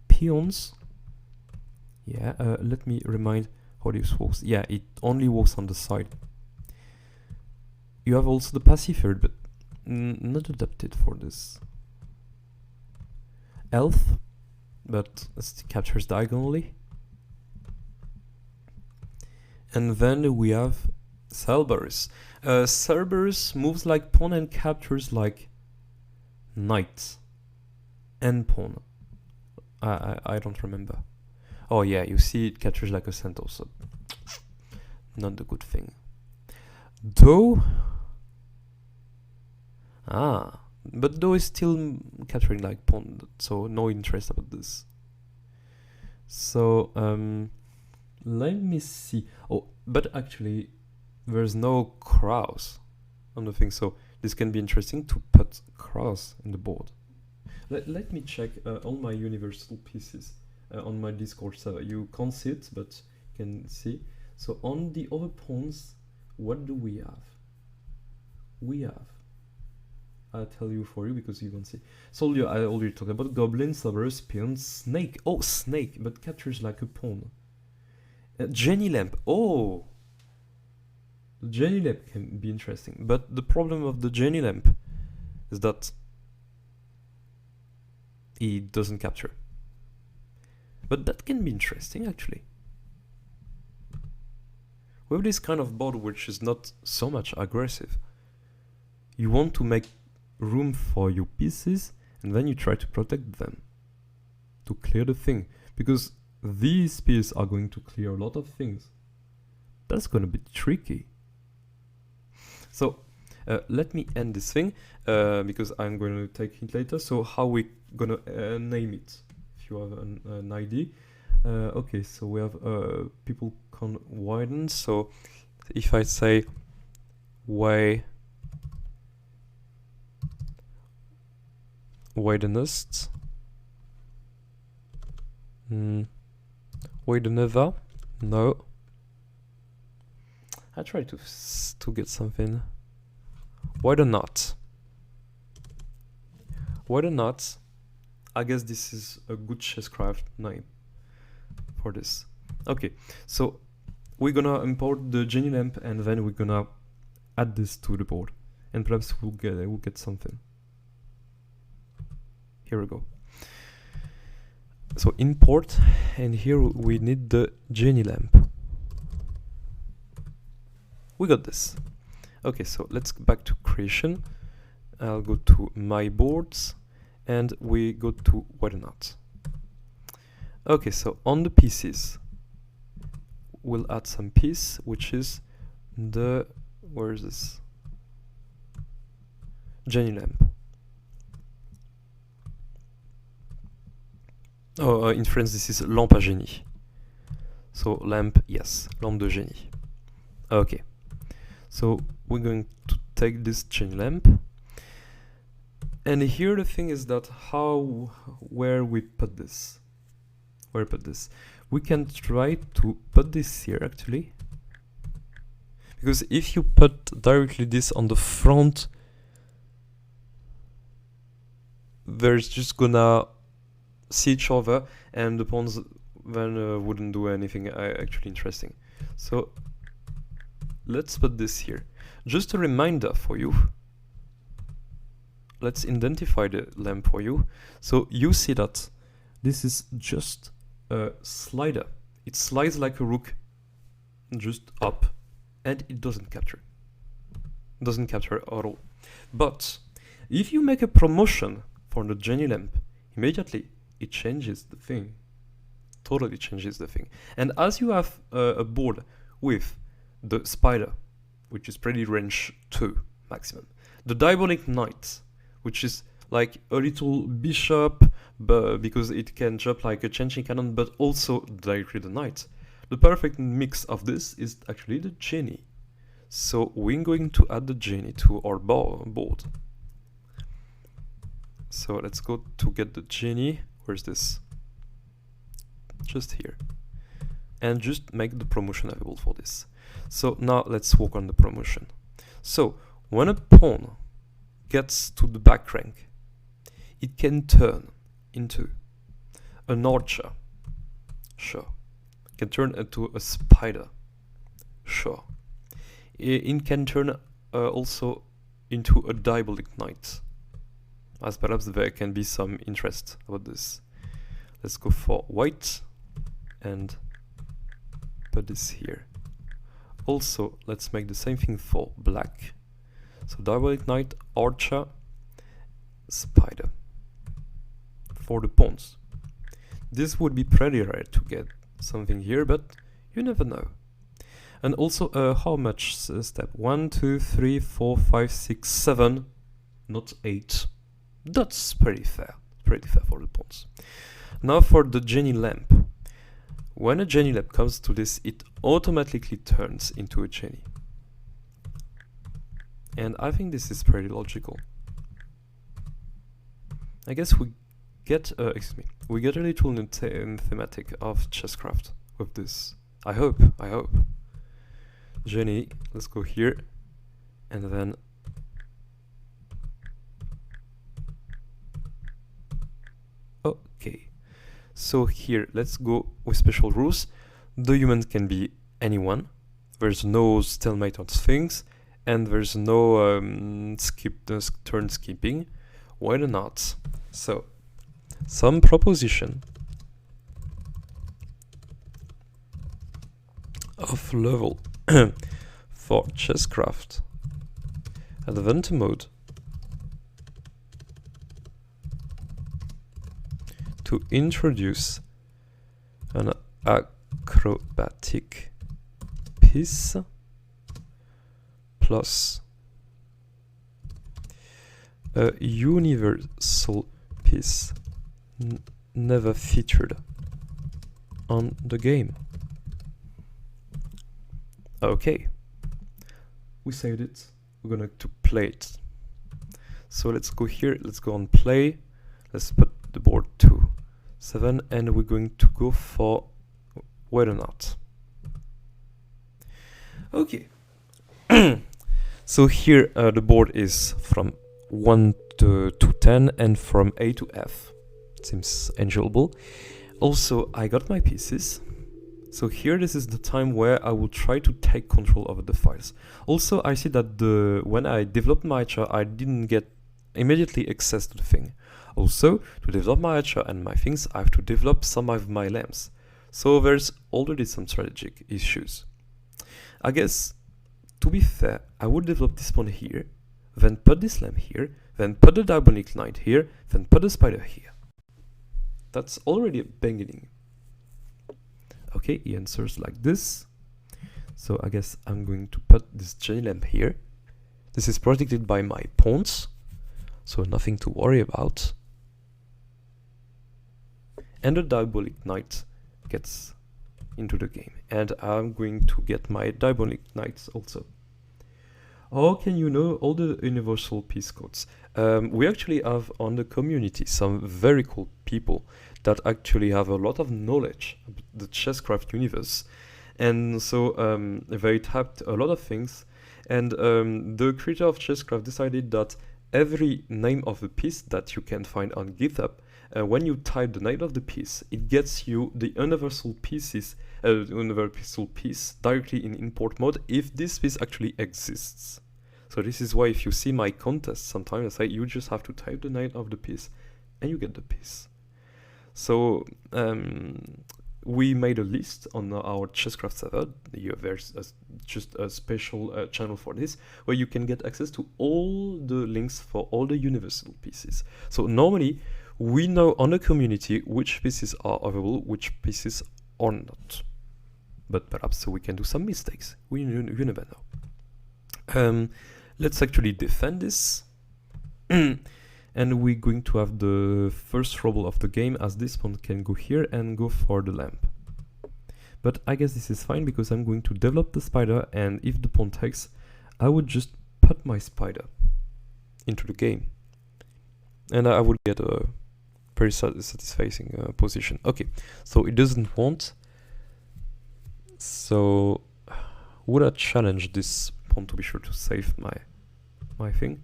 Peons. Yeah, let me remind how this works. Yeah, it only works on the side. You have also the passive third, but not adapted for this. Elf, but it captures diagonally. And then we have Cerberus. Cerberus moves like pawn and captures like knight and pawn. I don't remember. Oh yeah, you see it captures like a centaur, so not the good thing. Though, but though is still capturing like pawn, so no interest about this. So let me see. Oh, but actually there's no cross on the thing, so this can be interesting to put cross in the board. Let me check all my universal pieces on my Discord server. You can't see it, but you can see. So on the other pawns, what do we have? We have, I'll tell you for you because you don't see. So I already talked about goblin, Cerberus, peon, snake. Oh, snake, but captures like a pawn. Jenny lamp. Oh, the Jenny lamp can be interesting, but the problem of the Jenny lamp is that it doesn't capture. But that can be interesting actually. With this kind of board which is not so much aggressive, you want to make room for your pieces and then you try to protect them to clear the thing, because these pieces are going to clear a lot of things. That's going to be tricky. So let me end this thing because I'm going to take it later. So how we gonna name it? If you have an idea. Okay, so we have people can widen. So if I say Waydenart, Waydeneva, no. I try to get something. Waydenart. Waydenart. I guess this is a good Chesscraft name for this. Okay, so we're gonna import the Jenny lamp and then we're gonna add this to the board, and perhaps we'll get something. Here we go. So import, and here we need the Jenny lamp. We got this. Okay, so let's go back to creation. I'll go to my boards and we go to Waydenart. Okay, so on the pieces we'll add some piece, which is the, where is this? Jenny lamp. Oh, in France this is lampe à génie. So lamp, yes, lampe de génie. Okay, so we're going to take this Jenny lamp, and here the thing is that where we put this. We can try to put this here actually. Because if you put directly this on the front, there's just gonna see each other, and the pawns then wouldn't do anything actually interesting. So let's put this here. Just a reminder for you. Let's identify the lamp for you. So you see that this is just a slider. It slides like a rook, just up, and it doesn't capture. Doesn't capture at all. But if you make a promotion for the Genie lamp, immediately it changes the thing. Totally changes the thing. And as you have a board with the spider, which is pretty range 2 maximum, the Diabolic Knight, which is like a little bishop, but because it can jump like a changing cannon, but also directly the knight. The perfect mix of this is actually the Genie. So we're going to add the Genie to our board. So let's go to get the Genie. Where's this? Just here. And just make the promotion available for this. So now let's work on the promotion. So when a pawn gets to the back rank, it can turn into an archer. Sure. It can turn into a spider. Sure. It can turn also into a Diabolic Knight, as perhaps there can be some interest about this. Let's go for white and put this here. Also, let's make the same thing for black. So Diabolic Knight, archer, spider for the pawns. This would be pretty rare to get something here, but you never know. And also, how much step? 1, 2, 3, 4, 5, 6, 7, not 8. That's pretty fair. Pretty fair for the pawns. Now for the Genie lamp. When a Genie lamp comes to this, it automatically turns into a Genie. And I think this is pretty logical. I guess we get, we get a little thematic of Chesscraft with this. I hope. Genie, let's go here, and then okay. So here, let's go with special rules. The human can be anyone. There's no stalemate on things, and there's no turn skipping. Waydenart. So, some proposition of level for Chesscraft Adventure mode to introduce an acrobatic piece plus a universal piece never featured on the game. Okay, we saved it. We're gonna to play it. So let's go here, let's go on play. Let's put the board to 7, and we're going to go for Waydenart. Okay. So here the board is from 1 to 10 and from A to F. Seems enjoyable. Also, I got my pieces. So here this is the time where I will try to take control over the files. Also, I see that when I developed my archer, I didn't get immediately access to the thing. Also, to develop my archer and my things, I have to develop some of my lamps. So there's already some strategic issues. I guess, to be fair, I would develop this pawn here, then put this lamp here, then put the Diabolic Knight here, then put the spider here. That's already a beginning. Okay, he answers like this. So I guess I'm going to put this Genie lamp here. This is protected by my pawns, so nothing to worry about. And the Diabolic Knight gets into the game. And I'm going to get my Diabolic Knights also. How can you know all the universal piece codes? We actually have on the community some very cool people that actually have a lot of knowledge about the Chesscraft universe, And so they typed a lot of things, and the creator of Chesscraft decided that every name of a piece that you can find on GitHub, when you type the name of the piece, it gets you the universal piece directly in import mode if this piece actually exists. So this is why if you see my contest, sometimes I say you just have to type the name of the piece and you get the piece. So we made a list on our Chesscraft server. There's just a special channel for this, where you can get access to all the links for all the universal pieces. So normally, we know on the community which pieces are available, which pieces are not. But perhaps we can do some mistakes. You never know. Let's actually defend this. And we're going to have the first roble of the game, as this pawn can go here and go for the lamp. But I guess this is fine because I'm going to develop the spider, and if the pawn takes, I would just put my spider into the game. And I would get a very satisfying position. Okay, so it doesn't want. So would I challenge this pawn to be sure to save my thing?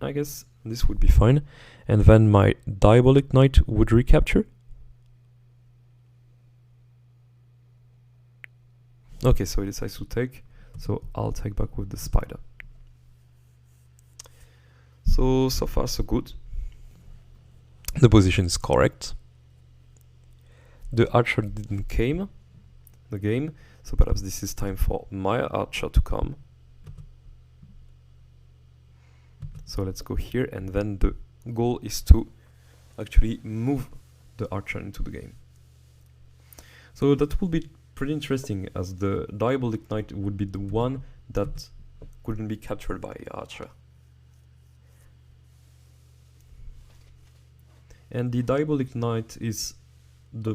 I guess this would be fine, and then my Diabolic Knight would recapture. Okay, so he decides to take, so I'll take back with the spider. So far so good. The position is correct. The archer didn't came the game, so perhaps this is time for my archer to come. So let's go here, and then the goal is to actually move the archer into the game. So that will be pretty interesting, as the Diabolic Knight would be the one that couldn't be captured by archer. And the Diabolic Knight is the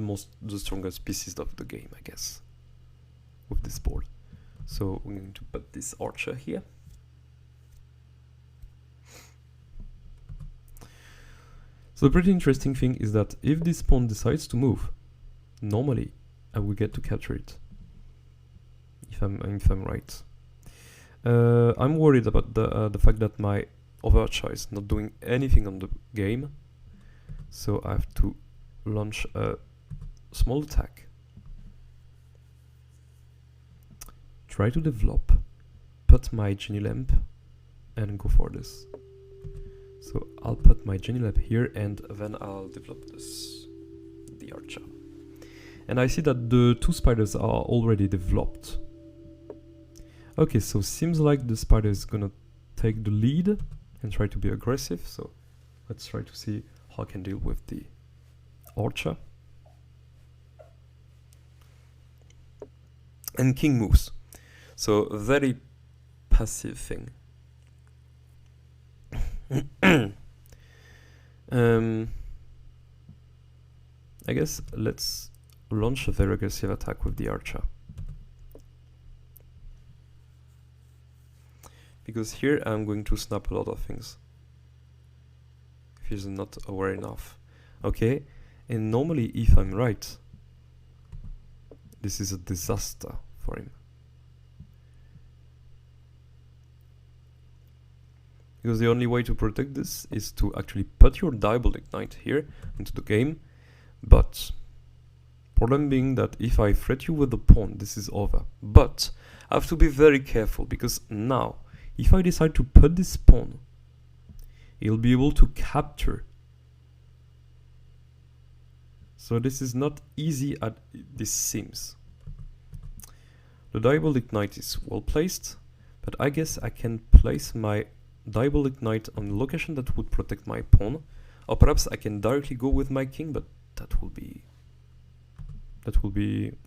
strongest pieces of the game, I guess, with this board. So we're going to put this archer here. So the pretty interesting thing is that if this pawn decides to move, normally I will get to capture it, if I'm right. I'm worried about the fact that my overarcher is not doing anything on the game, so I have to launch a small attack. Try to develop, put my genie lamp, and go for this. So I'll put my genie lamp here, and then I'll develop the archer. And I see that the two spiders are already developed. Okay, so seems like the spider is gonna take the lead and try to be aggressive. So let's try to see how I can deal with the archer. And king moves. So a very passive thing. I guess let's launch a very aggressive attack with the archer. Because here I'm going to snap a lot of things if he's not aware enough. Okay, and normally if I'm right, this is a disaster for him. Because the only way to protect this is to actually put your Diabolic Knight here into the game, but problem being that if I threat you with the pawn, this is over. But I have to be very careful, because now, if I decide to put this pawn, he'll be able to capture. So this is not easy as this seems. The Diabolic Knight is well placed, but I guess I can place my Diabolic Knight on a location that would protect my pawn, or perhaps I can directly go with my king, but that will be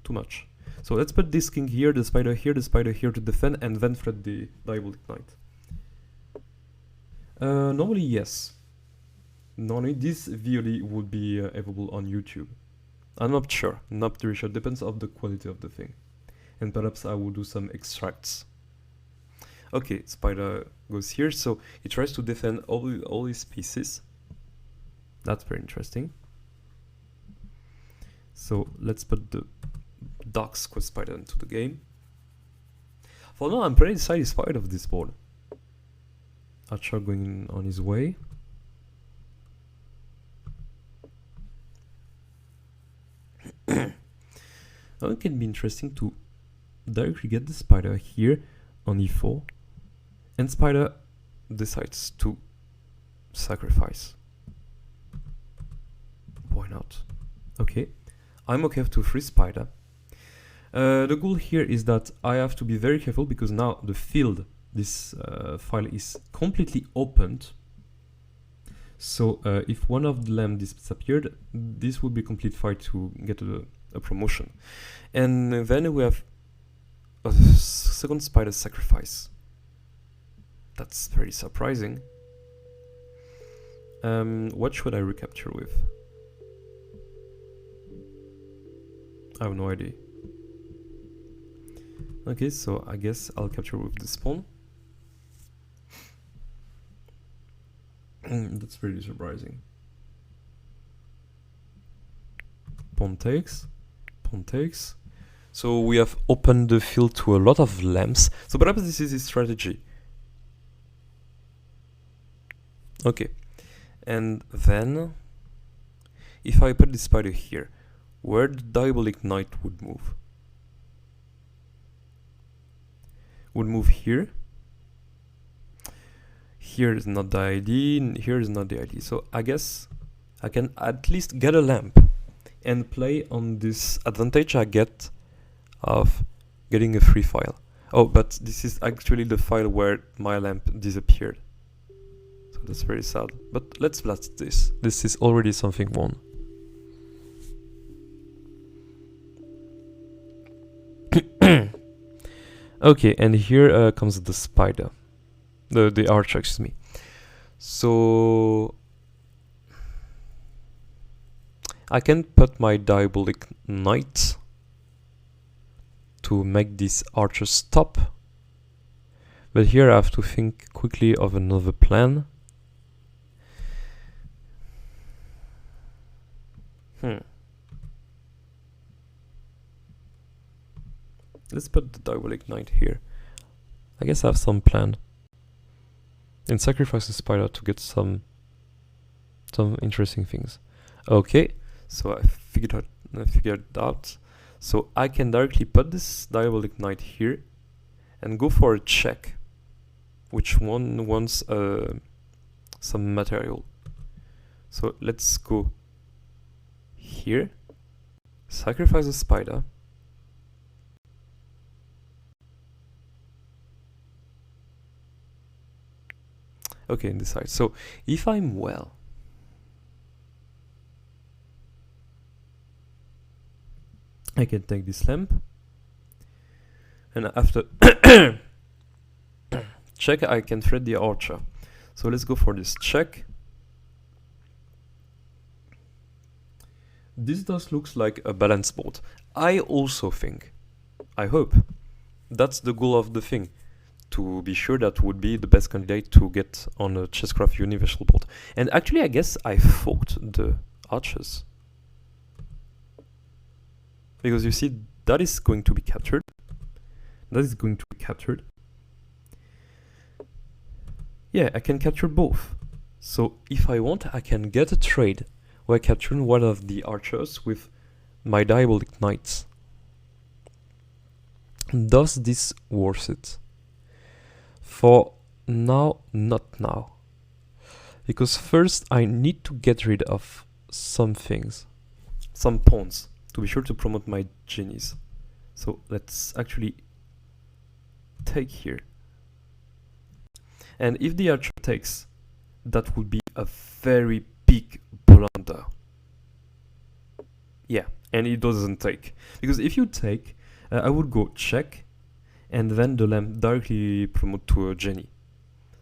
too much. So let's put this king here, the spider here to defend, and then threat the Diabolic Knight. Normally yes. Normally this VOD would be available on YouTube. I'm not sure, not very sure, depends on the quality of the thing. And perhaps I will do some extracts. Okay, spider goes here, so he tries to defend all his pieces. That's very interesting. So let's put the dark square spider into the game. For now, I'm pretty satisfied of this board. Archer going on his way. Now it can be interesting to directly get the spider here on e4, and spider decides to sacrifice. Why not? Okay, I'm okay to free spider. The goal here is that I have to be very careful because now the field, this file is completely opened. So if one of the lamb disappeared, this would be complete fight to get a promotion. And then we have a second spider sacrifice. That's very surprising. What should I recapture with? I have no idea. Okay, so I guess I'll capture with the spawn. That's pretty surprising. Pawn takes. Pawn takes. So we have opened the field to a lot of lambs. So perhaps this is his strategy. Okay. And then, if I put the spider here, where the diabolic knight would move? Would move here. Here is not the ID, here is not the ID. So I guess I can at least get a lamp and play on this advantage I get of getting a free file. Oh, but this is actually the file where my lamp disappeared. So that's very sad. But let's blast this. This is already something won. Okay, and here comes the spider. The archer, excuse me. So I can put my diabolic knight to make this archer stop. But here I have to think quickly of another plan. Let's put the diabolic knight here. I guess I have some plan. And sacrifice the spider to get some interesting things. Okay, so I figured it out. So I can directly put this diabolic knight here and go for a check. Which one wants some material? So let's go here. Sacrifice the spider. Okay, and decide. So if I'm well, I can take this lamp, and after check, I can thread the archer. So let's go for this check. This does looks like a balance board. I also think, I hope, that's the goal of the thing. To be sure that would be the best candidate to get on a Chesscraft universal board. And actually I guess I forked the archers. Because you see, that is going to be captured. That is going to be captured. Yeah, I can capture both. So if I want, I can get a trade where capturing one of the archers with my diabolic knights. Does this worth it? For now, not now. Because first I need to get rid of some things. Some pawns, to be sure to promote my genies. So let's actually take here. And if the archer takes, that would be a very big blunder. Yeah, and it doesn't take. Because if you take, I would go check, and then the lamp directly promote to a genie.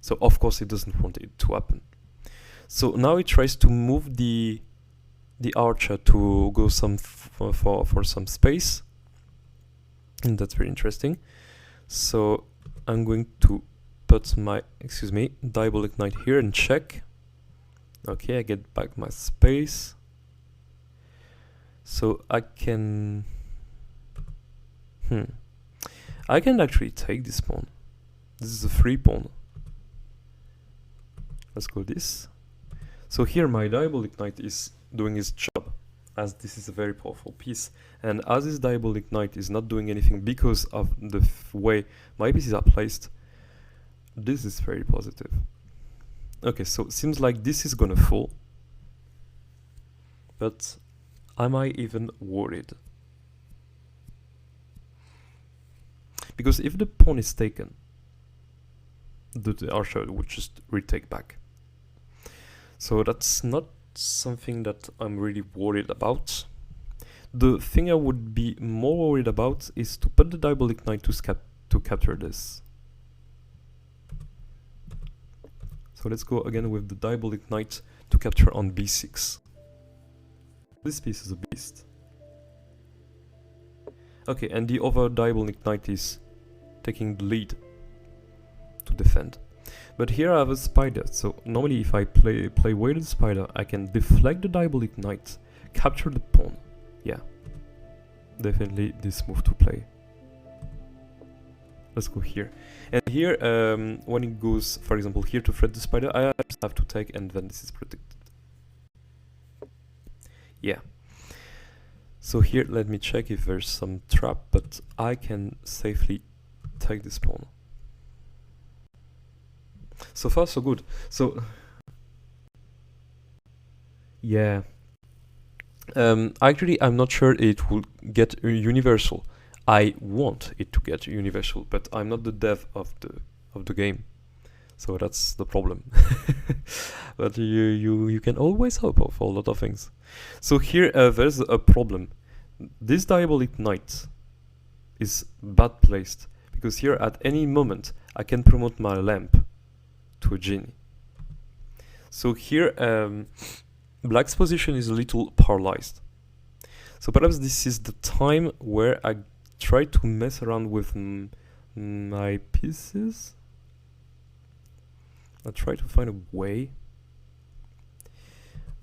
So of course it doesn't want it to happen. So now it tries to move the archer to go some for some space, and that's very interesting. So I'm going to put my diabolic knight here and check. Okay, I get back my space. So I can I can actually take this pawn. This is a free pawn. Let's go this. So here my Diabolic Knight is doing its job, as this is a very powerful piece. And as this Diabolic Knight is not doing anything because of the way my pieces are placed, this is very positive. Okay, so it seems like this is gonna fall. But am I even worried? Because if the pawn is taken, the archer would just retake back. So that's not something that I'm really worried about. The thing I would be more worried about is to put the Diabolic Knight to capture this. So let's go again with the Diabolic Knight to capture on b6. This piece is a beast. Okay, and the other Diabolic Knight is taking the lead to defend. But here I have a spider, so normally if I play weighted spider, I can deflect the Diabolic Knight, capture the pawn. Yeah, definitely this move to play. Let's go here. And here, when it goes, for example, here to threat the spider, I just have to take, and then this is protected. Yeah. So here, let me check if there's some trap, but I can safely take this pawn. So far, so good. So, yeah. Actually, I'm not sure it will get universal. I want it to get universal, but I'm not the dev of the game, so that's the problem. But you can always hope for a lot of things. So here there's a problem. This Diabolic Knight is bad placed because here at any moment I can promote my lamp to a genie. So here black's position is a little paralyzed. So perhaps this is the time where I try to mess around with my pieces. I try to find a way.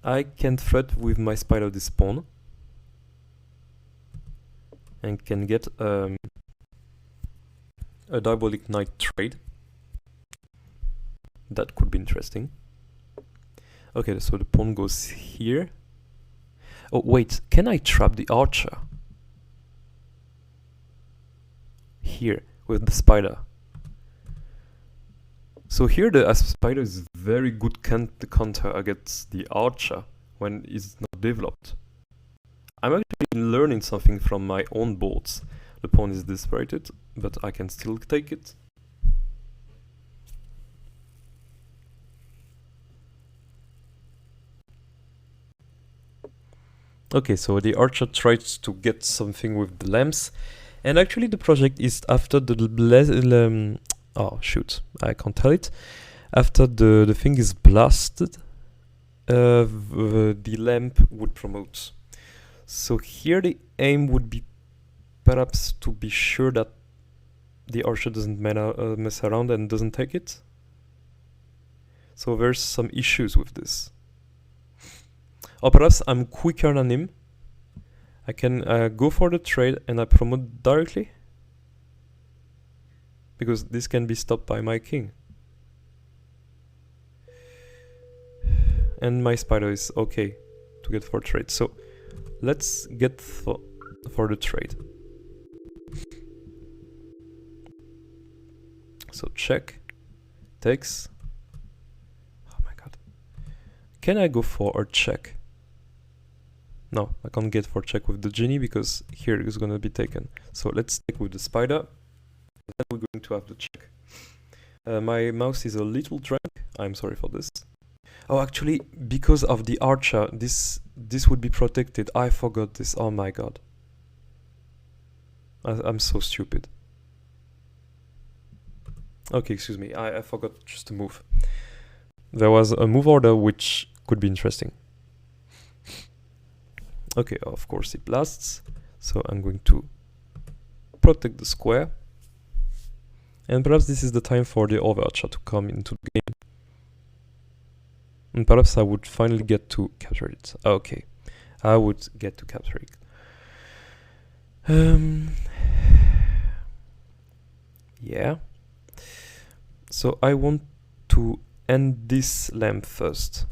I can threat with my spider this pawn and can get a Diabolic Knight trade. That could be interesting. Okay, so the pawn goes here. Oh wait, can I trap the archer? Here with the spider. So here the spider is very good counter against the archer when it's not developed. I'm actually learning something from my own boards. The pawn is disparated, but I can still take it. Okay, so the archer tries to get something with the lamps. And actually the project is after the oh shoot, I can't tell it. After the thing is blasted, the lamp would promote. So here the aim would be perhaps to be sure that the archer doesn't mess around and doesn't take it. So there's some issues with this. Or perhaps I'm quicker than him. I can go for the trade and I promote directly, because this can be stopped by my king. And my spider is okay to get for trade. So let's get for the trade. So check, takes. Oh my god. Can I go for a check? No, I can't get for check with the genie because here it is going to be taken. So let's take with the spider. Then we're going to have the check. My mouse is a little drunk. I'm sorry for this. Oh, actually, because of the archer, this would be protected. I forgot this. Oh my god. I'm so stupid. Okay, excuse me. I forgot just to move. There was a move order which could be interesting. Okay, of course it blasts, so I'm going to protect the square. And perhaps this is the time for the overarcher to come into the game. And perhaps I would finally get to capture it. Okay, I would get to capture it. Yeah. So I want to end this lamp first.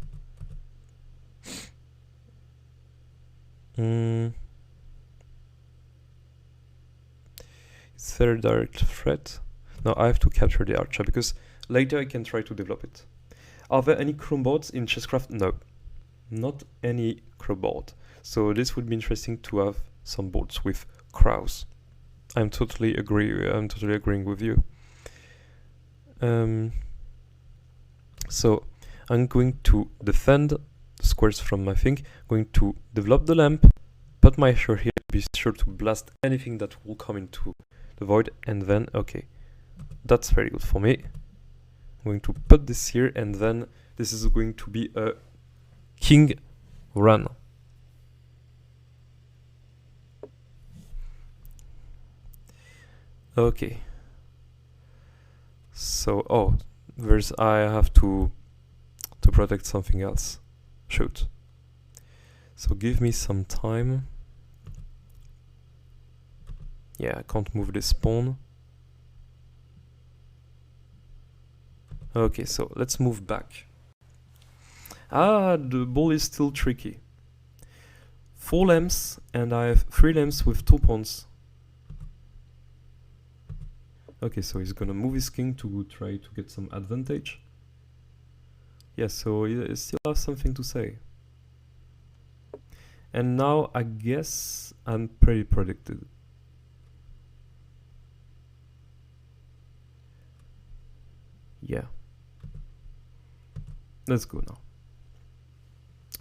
It's very direct threat. Now I have to capture the archer because later I can try to develop it. Are there any chrome boards in Chesscraft? No, not any chrome board. So this would be interesting to have some boards with crows. I'm totally agreeing with you. So I'm going to defend the squares from my thing, going to develop the lamp, put my archer here, be sure to blast anything that will come into the void, and then, okay, that's very good for me. I'm going to put this here, and then this is going to be a king run. Okay. So, oh, I have to protect something else. Shoot. So give me some time. Yeah, I can't move this pawn. Okay, so let's move back. Ah, the ball is still tricky. 4 lamps, and I have 3 lamps with 2 pawns. Okay, so he's gonna move his king to try to get some advantage. Yeah, so he still has something to say. And now I guess I'm pretty protected. Yeah. Let's go now.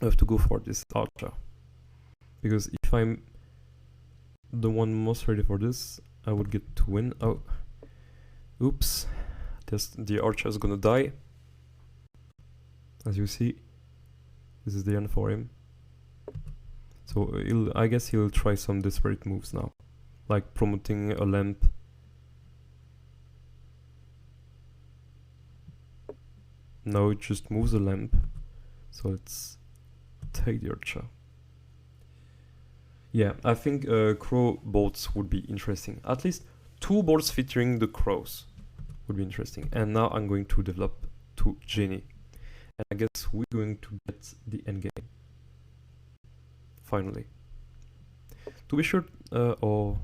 I have to go for this archer. Because if I'm the one most ready for this, I would get to win. Oh. Oops. The archer is gonna die. As you see. This is the end for him. So I guess he'll try some desperate moves now. Like promoting a lamp. No, it just moves a lamp. So let's take the archer. Yeah, I think crow boards would be interesting. At least 2 boards featuring the crows would be interesting. And now I'm going to develop 2 genie. And I guess we're going to get the endgame. Finally. To be sure, oh,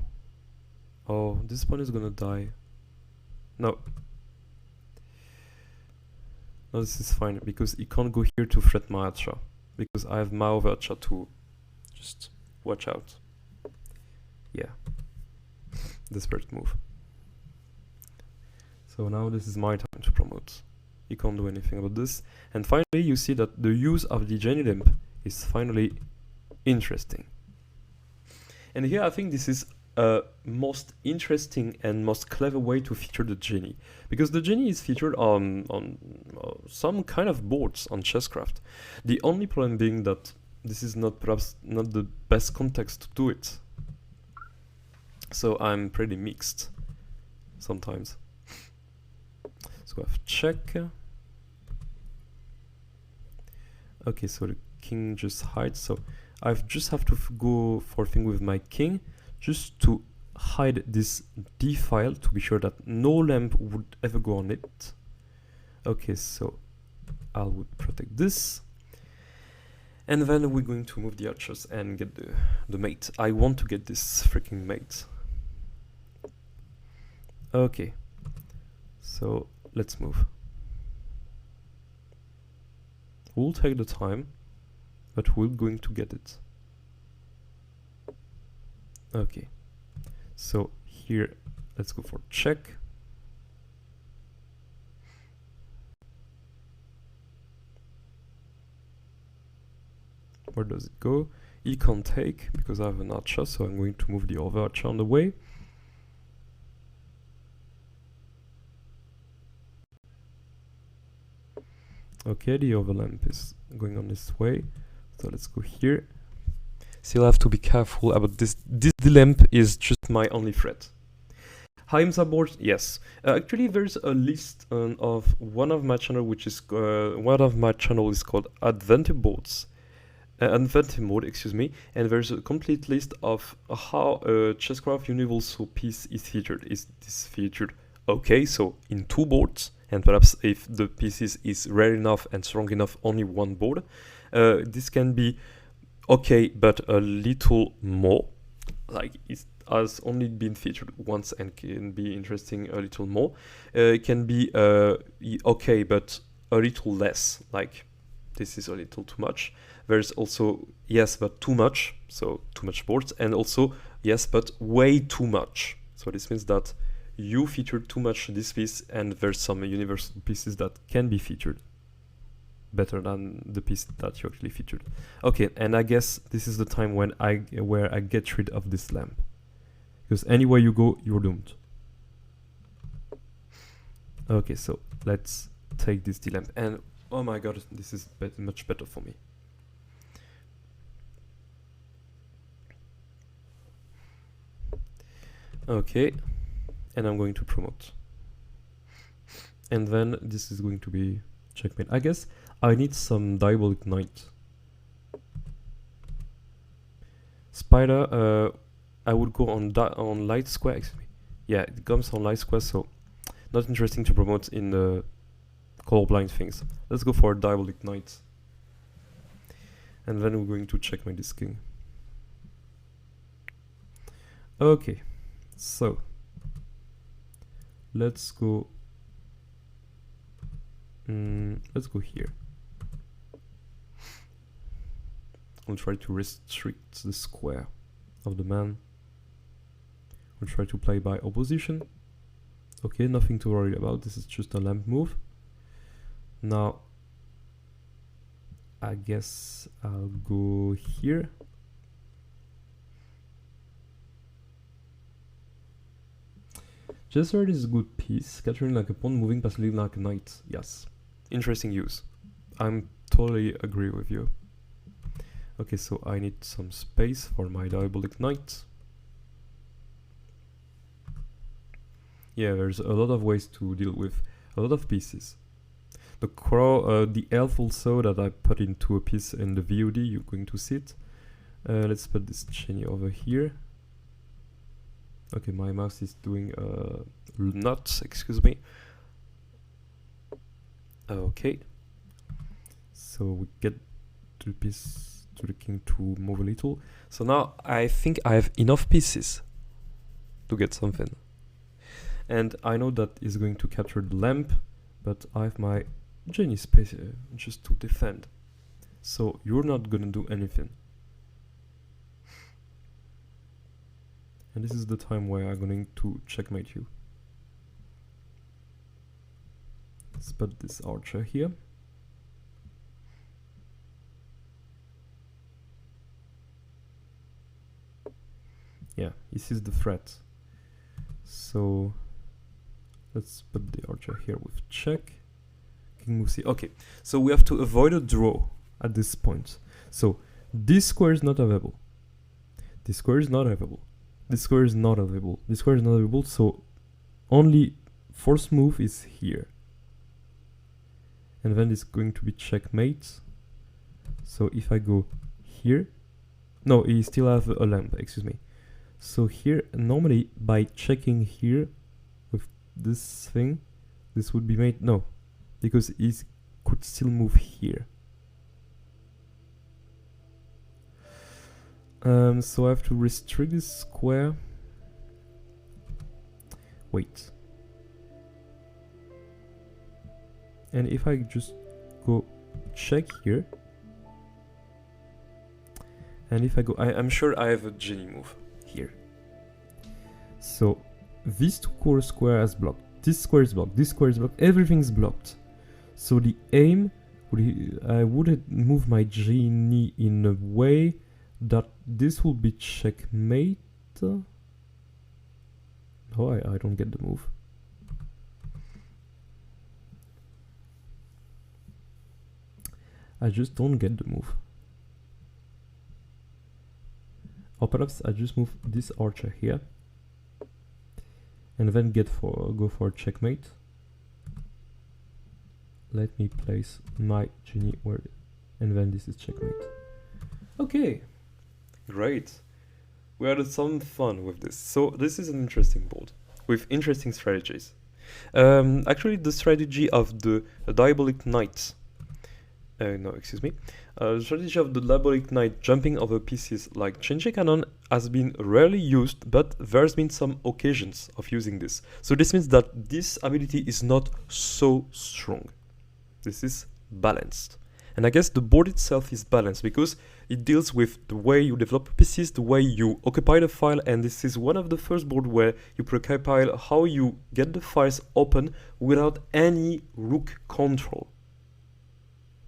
this pawn is gonna die. No. No, this is fine, because he can't go here to threat my archer. Because I have my other archer to just watch out. Yeah. Desperate move. So now this is my time to promote. He can't do anything about this. And finally you see that the use of the genie lamp is finally interesting. And here I think this is a most interesting and most clever way to feature the genie, because the genie is featured on some kind of boards on Chesscraft. The only problem being that this is perhaps not the best context to do it. So I'm pretty mixed sometimes. So I have check. Okay, so the king just hides. So I just have to go for a thing with my king, just to hide this D file to be sure that no lamp would ever go on it. Okay, so I would protect this. And then we're going to move the archers and get the mate. I want to get this freaking mate. Okay, so let's move. We'll take the time, but we're going to get it. Okay, so here let's go for check. Where does it go? He can't take because I have an archer, so I'm going to move the other archer on the way. Okay, the other lamp is going on this way, so let's go here. Still have to be careful about this. This lamp is just my only threat. Haimsa board, yes. Actually, there's a list of one of my channel, which is one of my channel is called Adventure Boards. Adventure mode, excuse me, and there's a complete list of how a Chesscraft Universal piece is featured. Is this featured okay, so in 2 boards, and perhaps if the pieces is rare enough and strong enough, only 1 board, this can be okay, but a little more, like it has only been featured once and can be interesting a little more. It can be okay, but a little less, like this is a little too much. There's also yes, but too much, so too much boards, and also yes, but way too much. So this means that you featured too much this piece, and there's some universal pieces that can be featured better than the piece that you actually featured. Okay, and I guess this is the time where I get rid of this lamp, because anywhere you go, you're doomed. Okay, so let's take this D lamp, and oh my god, this is much better for me. Okay, and I'm going to promote. And then this is going to be checkmate. I guess I need some diabolic knight. Spider, I would go on light square, excuse me. Yeah, it comes on light square, so not interesting to promote in the colorblind things. Let's go for a diabolic knight. And then we're going to checkmate this king. Okay, so let's go here. We'll try to restrict the square of the man. We'll try to play by opposition. Okay, nothing to worry about. This is just a lamp move. Now, I guess I'll go here. Jesser is a good piece. Scattering like a pawn, moving passively like a knight. Yes. Interesting use. I'm totally agree with you. Okay, so I need some space for my diabolic knight. Yeah, there's a lot of ways to deal with a lot of pieces. The crow, the elf also that I put into a piece in the VOD, you're going to see it. Let's put this Cheney over here. Okay, my mouse is doing nuts, excuse me. Okay. So we get to the piece, to the king to move a little. So now I think I have enough pieces to get something. And I know that is going to capture the lamp, but I have my genie space just to defend. So you're not gonna do anything. And this is the time where I'm going to checkmate you. Let's put this archer here. Yeah, this is the threat. So let's put the archer here with check. King moves here. Okay, so we have to avoid a draw at this point. So this square is not available. This square is not available. This square is not available. This square is not available, so only force move is here. And then it's going to be checkmate. So if I go here, no, he still have a lamp, excuse me. So here, normally by checking here with this thing, this would be made, no, because he could still move here. So I have to restrict this square. Wait. And if I just go check here, and if I go, I'm sure I have a genie move here. So this two-core square is blocked. This square is blocked. This square is blocked. Everything's blocked. So the aim would I would move my genie in a way that this will be checkmate. No, I don't get the move. I just don't get the move. Or perhaps I just move this archer here and then go for checkmate. Let me place my genie where, and then this is checkmate. Okay, great. We had some fun with this. So this is an interesting board with interesting strategies. Actually, the strategy of the Diabolic Knight, the strategy of the Diabolic Knight jumping over pieces like Chenche Cannon has been rarely used, but there's been some occasions of using this. So this means that this ability is not so strong. This is balanced. And I guess the board itself is balanced because it deals with the way you develop pieces, the way you occupy the file, and this is one of the first board where you precompile how you get the files open without any rook control.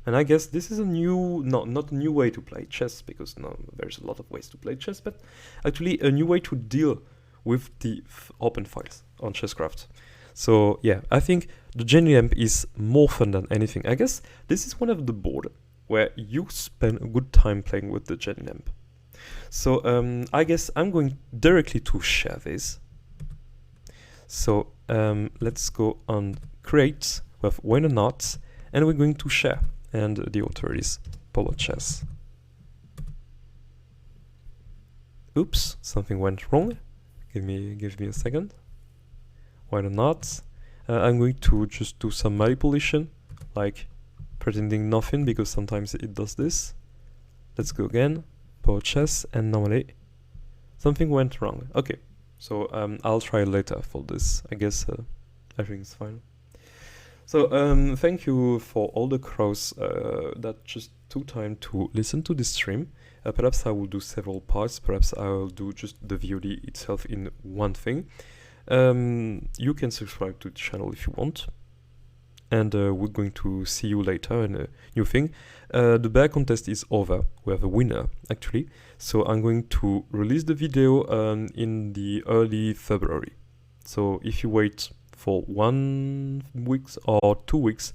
And I guess this is a new, not a new way to play chess, because there's a lot of ways to play chess, but actually a new way to deal with the open files on Chesscraft. So yeah, I think the Jenny Lamp is more fun than anything. I guess this is one of the board where you spend a good time playing with the Jenny Lamp. So I guess I'm going directly to share this. So let's go on create with Waydenart, and we're going to share. And the author is Popo Chess. Oops, something went wrong. Give me a second. Waydenart. I'm going to just do some manipulation, like pretending nothing, because sometimes it does this. Let's go again. Popo Chess, and normally something went wrong. Okay, so I'll try later for this. I guess everything's fine. So thank you for all the crows that just took time to listen to this stream. Perhaps I will do several parts, perhaps I will do just the VOD itself in one thing. You can subscribe to the channel if you want. And we're going to see you later in a new thing. The bear contest is over. We have a winner, actually. So I'm going to release the video in the early February. So if you wait for 1 week or 2 weeks,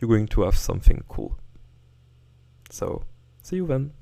you're going to have something cool. So, see you then.